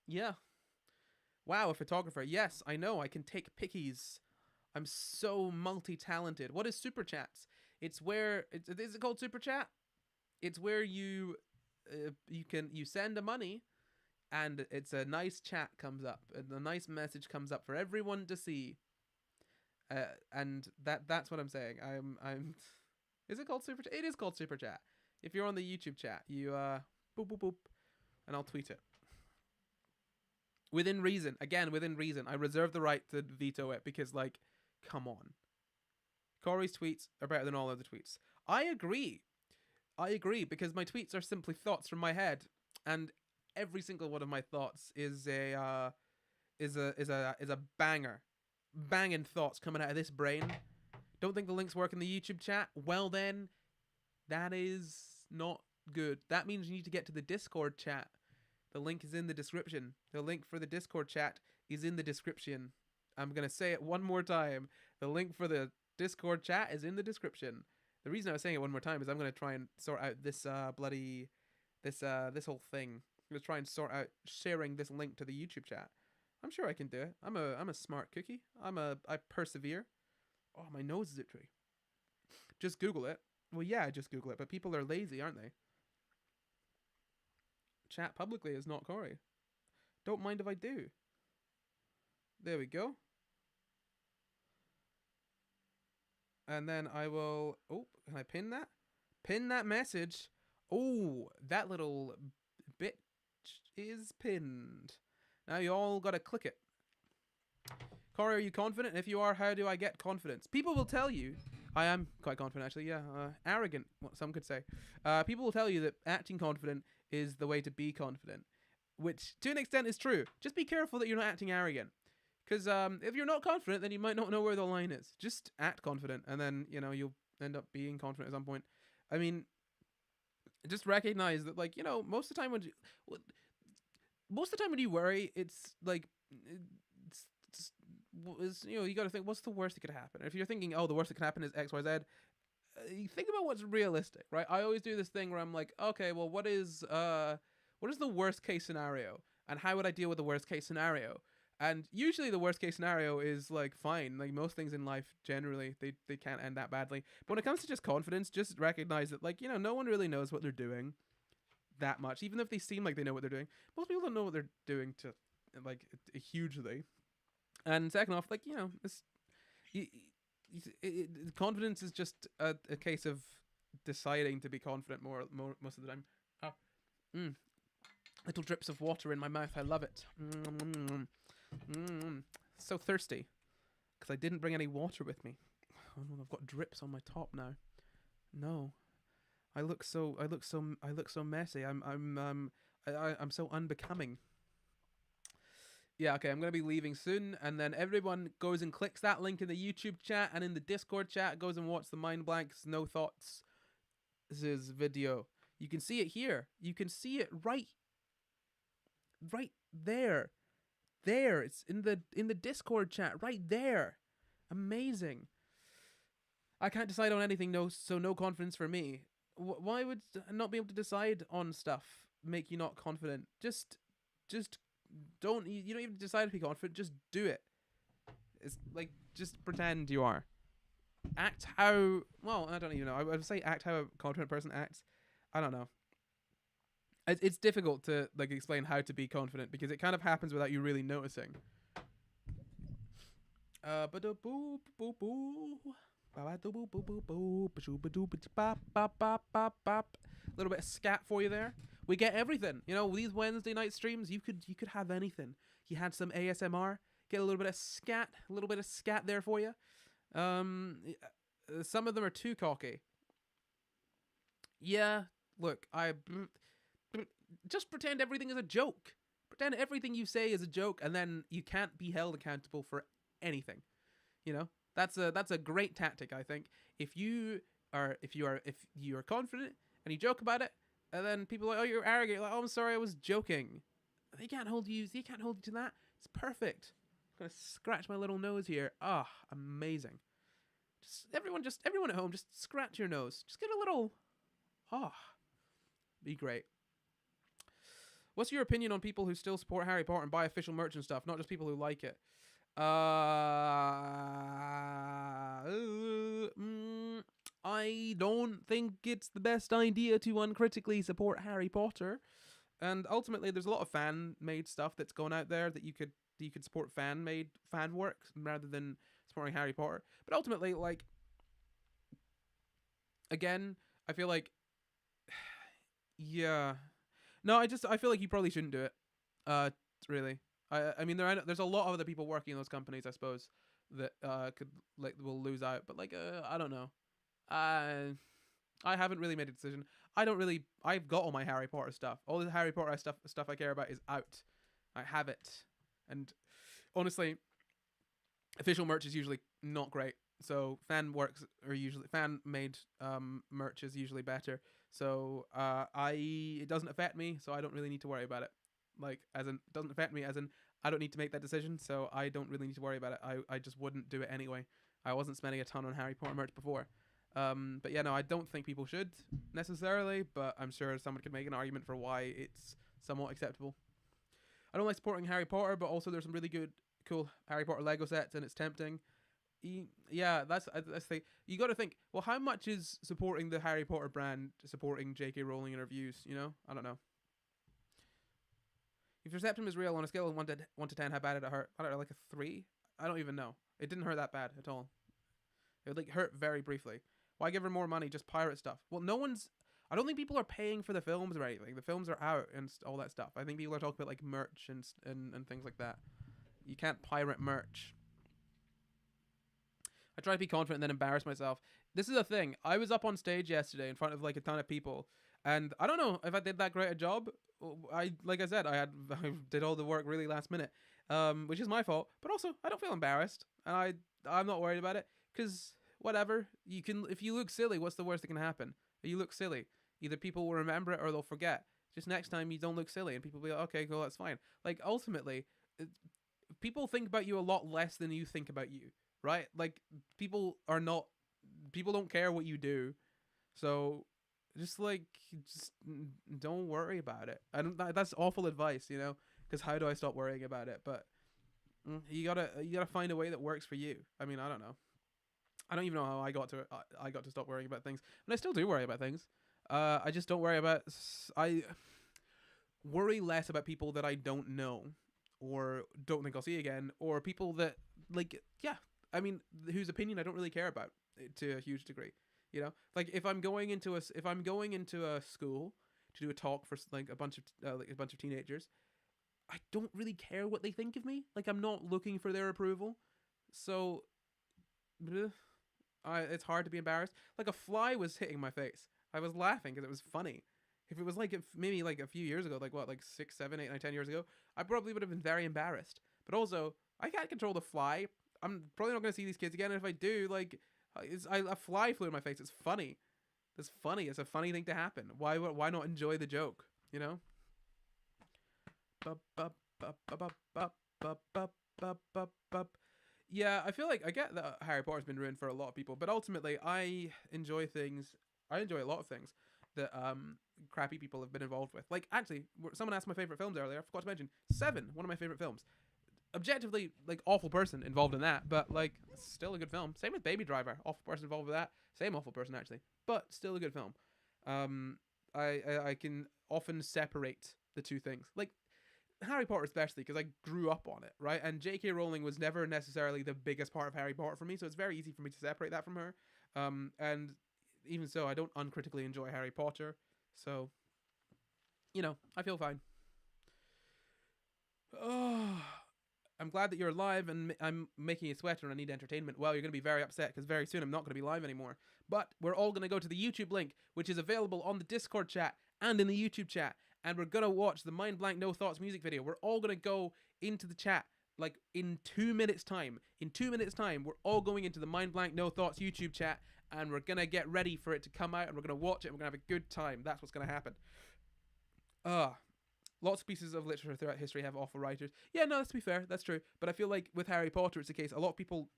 Yeah. Wow, a photographer. Yes, I know. I can take pickies. I'm so multi-talented. What is super chats? It's where is it called super chat? It's where you send a money, and it's a nice chat comes up, and a nice message comes up for everyone to see. And that's what I'm saying. I'm. Is it called super chat? It is called super chat. If you're on the YouTube chat, you boop boop boop, and I'll tweet it. Within reason. Again, within reason. I reserve the right to veto it because, like, come on. Corey's tweets are better than all other tweets. I agree because my tweets are simply thoughts from my head, and every single one of my thoughts is a banger, banging thoughts coming out of this brain. Don't think the links work in the YouTube chat? Well then, that is not good. That means you need to get to the Discord chat. The link is in the description. The link for the Discord chat is in the description. I'm gonna say it one more time. The link for the Discord chat is in the description. The reason I was saying it one more time is I'm going to try and sort out this this whole thing. I'm going to try and sort out sharing this link to the YouTube chat. I'm sure I can do it. I'm a smart cookie. I persevere. Oh, my nose is itchy. Just Google it. Well, yeah, just Google it, but people are lazy, aren't they? Chat publicly is not Corey. Don't mind if I do. There we go. And then I will... Oh, can I pin that? Pin that message. Oh, that little bit is pinned. Now you all got to click it. Corey, are you confident? If you are, how do I get confidence? People will tell you... I am quite confident, actually, yeah. Arrogant, what some could say. People will tell you that acting confident is the way to be confident. Which, to an extent, is true. Just be careful that you're not acting arrogant. Because if you're not confident, then you might not know where the line is. Just act confident, and then, you know, you'll end up being confident at some point. I mean, just recognize that, like, you know, most of the time when you worry, it's like, it's you know, you got to think, what's the worst that could happen? If you're thinking, oh, the worst that could happen is X, Y, Z, you think about what's realistic, right? I always do this thing where I'm like, okay, well, what is the worst case scenario, and how would I deal with the worst case scenario? And usually the worst case scenario is like fine. Like most things in life, generally, they can't end that badly. But when it comes to just confidence, just recognize that, like, you know, no one really knows what they're doing that much. Even if they seem like they know what they're doing, most people don't know what they're doing to, like, hugely. And second off, like, you know, confidence is just a case of deciding to be confident more most of the time. Little drips of water in my mouth. I love it. So thirsty because I didn't bring any water with me. Oh no, I've got drips on my top now. No, I look so messy. I'm so unbecoming. Yeah, okay, I'm gonna be leaving soon, and then everyone goes and clicks that link in the YouTube chat and in the Discord chat, goes and watch the Mind Blanks No Thoughts video. You can see it here. You can see it right there. There, it's in the Discord chat right there. Amazing. I can't decide on anything, so no confidence for me. Why would not be able to decide on stuff make you not confident? Just don't. You don't even decide to be confident. Just do it. It's like, just pretend you are. Act how. Well, I don't even know. I would say act how a confident person acts. I don't know. It's difficult to, like, explain how to be confident because it kind of happens without you really noticing. little bit of scat for you there. We get everything. You know, these Wednesday night streams, you could have anything. You had some ASMR, get a little bit of scat there for you. Some of them are too cocky. Yeah, look, just pretend everything is a joke. Pretend everything you say is a joke, and then you can't be held accountable for anything. You know, that's a great tactic, I think. If you are confident and you joke about it, and then people are like, oh, you're arrogant. You're like, oh, I'm sorry, I was joking. They can't hold you to that. It's perfect. I'm gonna scratch my little nose here. Ah, amazing. Everyone at home, just scratch your nose. Just get a little. Be great. What's your opinion on people who still support Harry Potter and buy official merch and stuff, not just people who like it? I don't think it's the best idea to uncritically support Harry Potter. And ultimately, there's a lot of fan-made stuff that's going out there that you could support fan work rather than supporting Harry Potter. But ultimately, like, again, I feel like, yeah, no, I feel like you probably shouldn't do it. Really, I mean, there's a lot of other people working in those companies, I suppose, that will lose out. But like, I don't know. I haven't really made a decision. I've got all my Harry Potter stuff. All the Harry Potter stuff I care about is out. I have it. And honestly, official merch is usually not great. So fan-made merch is usually better. So it doesn't affect me, so I don't really need to worry about it. Like, as in, it doesn't affect me, as in, I don't need to make that decision, so I don't really need to worry about it. I just wouldn't do it anyway. I wasn't spending a ton on Harry Potter merch before. But yeah, no, I don't think people should necessarily, but I'm sure someone could make an argument for why it's somewhat acceptable. I don't like supporting Harry Potter, but also there's some really cool Harry Potter Lego sets, and it's tempting. Yeah, that's the thing. You got to think, well, how much is supporting the Harry Potter brand supporting J.K. Rowling and her views? You know, I don't know. If your septum is real, on a scale of 1 to 10, how bad did it hurt? I don't know, like a 3? I don't even know. It didn't hurt that bad at all. It like hurt very briefly. Why give her more money? Just pirate stuff. Well, I don't think people are paying for the films or anything. The films are out and all that stuff. I think people are talking about like merch and things like that. You can't pirate merch. I try to be confident and then embarrass myself. This is a thing. I was up on stage yesterday in front of like a ton of people, and I don't know if I did that great a job. Like I said, I did all the work really last minute, which is my fault. But also, I don't feel embarrassed, and I'm not worried about it, because whatever, if you look silly, what's the worst that can happen? You look silly. Either people will remember it or they'll forget. Just next time you don't look silly, and people will be like, okay, cool, that's fine. Like, ultimately, people think about you a lot less than you think about you, right? Like, people don't care what you do, so just don't worry about it. That's awful advice, you know, because how do I stop worrying about it? But you gotta find a way that works for you. I mean, I don't know. I don't even know how I got to stop worrying about things, and I still do worry about things. I just don't worry about. I worry less about people that I don't know or don't think I'll see again, or people that I mean, whose opinion I don't really care about to a huge degree. You know, like if I'm going into a school to do a talk for like a bunch of teenagers, I don't really care what they think of me. Like, I'm not looking for their approval, so it's hard to be embarrassed. Like, a fly was hitting my face. I was laughing because it was funny. If it was maybe like a few years ago, like 6, 7, 8, 9, 10 years ago, I probably would have been very embarrassed. But also, I can't control the fly. I'm probably not going to see these kids again. And if I do, like, a fly flew in my face. It's funny. It's funny. It's a funny thing to happen. Why not enjoy the joke? You know. Yeah, I feel like I get that Harry Potter's been ruined for a lot of people, but ultimately, I enjoy a lot of things that crappy people have been involved with. Like, actually, someone asked my favorite films earlier. I forgot to mention Seven, one of my favorite films. Objectively, like, awful person involved in that, but like, still a good film. Same with Baby Driver, awful person involved with that. Same awful person, actually, but still a good film. I can often separate the two things, like Harry Potter especially, because I grew up on it, right? And J.K. Rowling was never necessarily the biggest part of Harry Potter for me, so it's very easy for me to separate that from her. And even so, I don't uncritically enjoy Harry Potter. So, you know, I feel fine. Oh, I'm glad that you're live and I'm making you sweat and I need entertainment. Well, you're going to be very upset because very soon I'm not going to be live anymore. But we're all going to go to the YouTube link, which is available on the Discord chat and in the YouTube chat. And we're going to watch the Mind Blank No Thoughts music video. We're all going to go into the chat like in 2 minutes time. In 2 minutes time, we're all going into the Mind Blank No Thoughts YouTube chat and we're going to get ready for it to come out and we're going to watch it and we're going to have a good time. That's what's going to happen. Lots of pieces of literature throughout history have awful writers. Yeah, no, let's be fair. That's true. But I feel like with Harry Potter, it's the case. A lot of people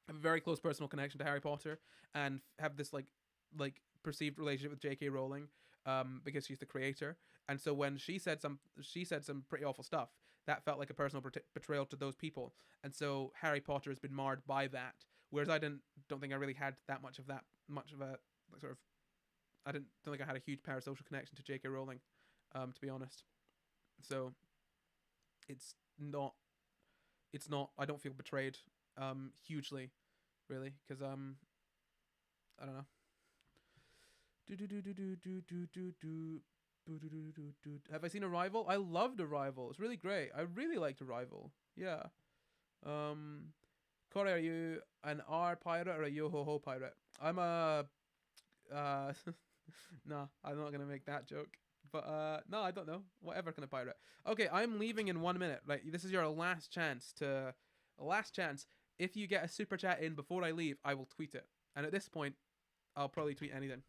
have a very close personal connection to Harry Potter and have this like perceived relationship with J.K. Rowling, because she's the creator. And so when she said some pretty awful stuff, that felt like a personal betrayal to those people. And so Harry Potter has been marred by that. Whereas I don't think I really had that much of a sort of, I don't think I had a huge parasocial connection to J.K. Rowling, to be honest. So it's not I don't feel betrayed hugely, really, because I don't know. Have I seen Arrival? I loved Arrival. It's really great. I really liked Arrival. Yeah. Corey, are you an R pirate or a yo-ho-ho pirate? I'm a no, I'm not gonna make that joke. But no, I don't know. Whatever kind of pirate. Okay, I'm leaving in 1 minute. Right, this is your last chance. If you get a super chat in before I leave, I will tweet it. And at this point, I'll probably tweet anything.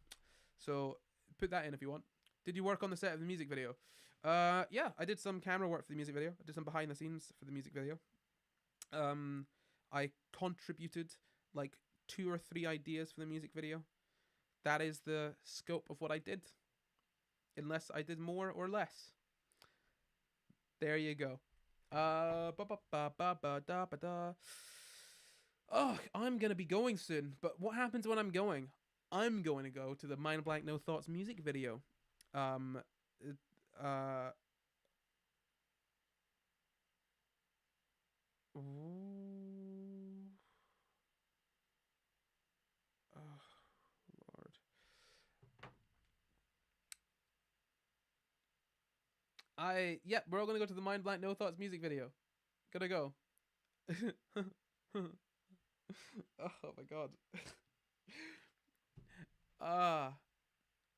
So put that in if you want. Did you work on the set of the music video? Yeah, I did some camera work for the music video. I did some behind the scenes for the music video. I contributed like 2 or 3 ideas for the music video. That is the scope of what I did. Unless I did more or less. There you go. Oh, I'm gonna be going soon. But what happens when I'm going? I'm going to go to the Mind Blank No Thoughts music video. We're all gonna go to the Mind Blank No Thoughts music video. Gotta go. Oh my god.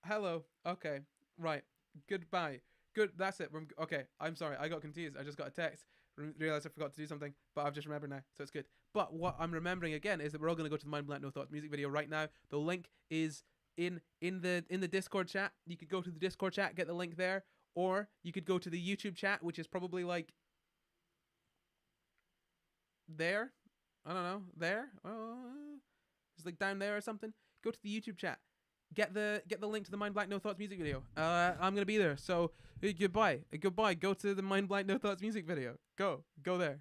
Hello. Okay. Right. Goodbye. Good. That's it. Okay. I'm sorry. I got confused. I just got a text. Realized I forgot to do something, but I've just remembered now, so it's good. But what I'm remembering again is that we're all gonna go to the Mind Blank No Thoughts music video right now. The link is in the Discord chat. You could go to the Discord chat, get the link there. Or you could go to the YouTube chat, which is probably like there. I don't know. There? It's like down there or something. Go to the YouTube chat. Get the link to the Mind Blank No Thoughts music video. I'm gonna be there. So goodbye. Go to the Mind Blank No Thoughts music video. Go there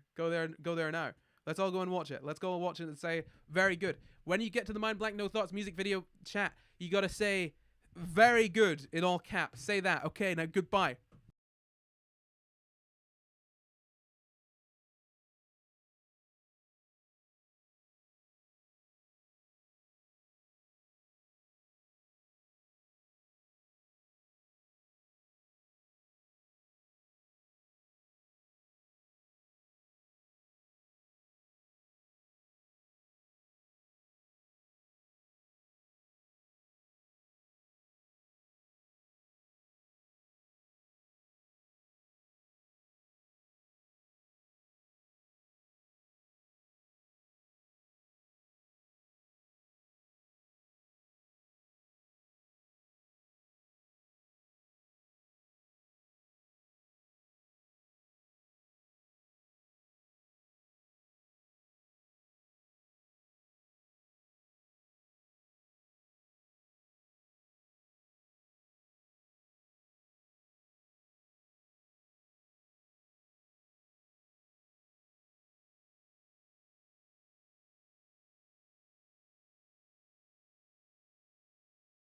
now. Let's all go and watch it. Let's go and watch it and say very good. When you get to the Mind Blank No Thoughts music video chat, you gotta say very good in all caps. Say that. Okay, now goodbye.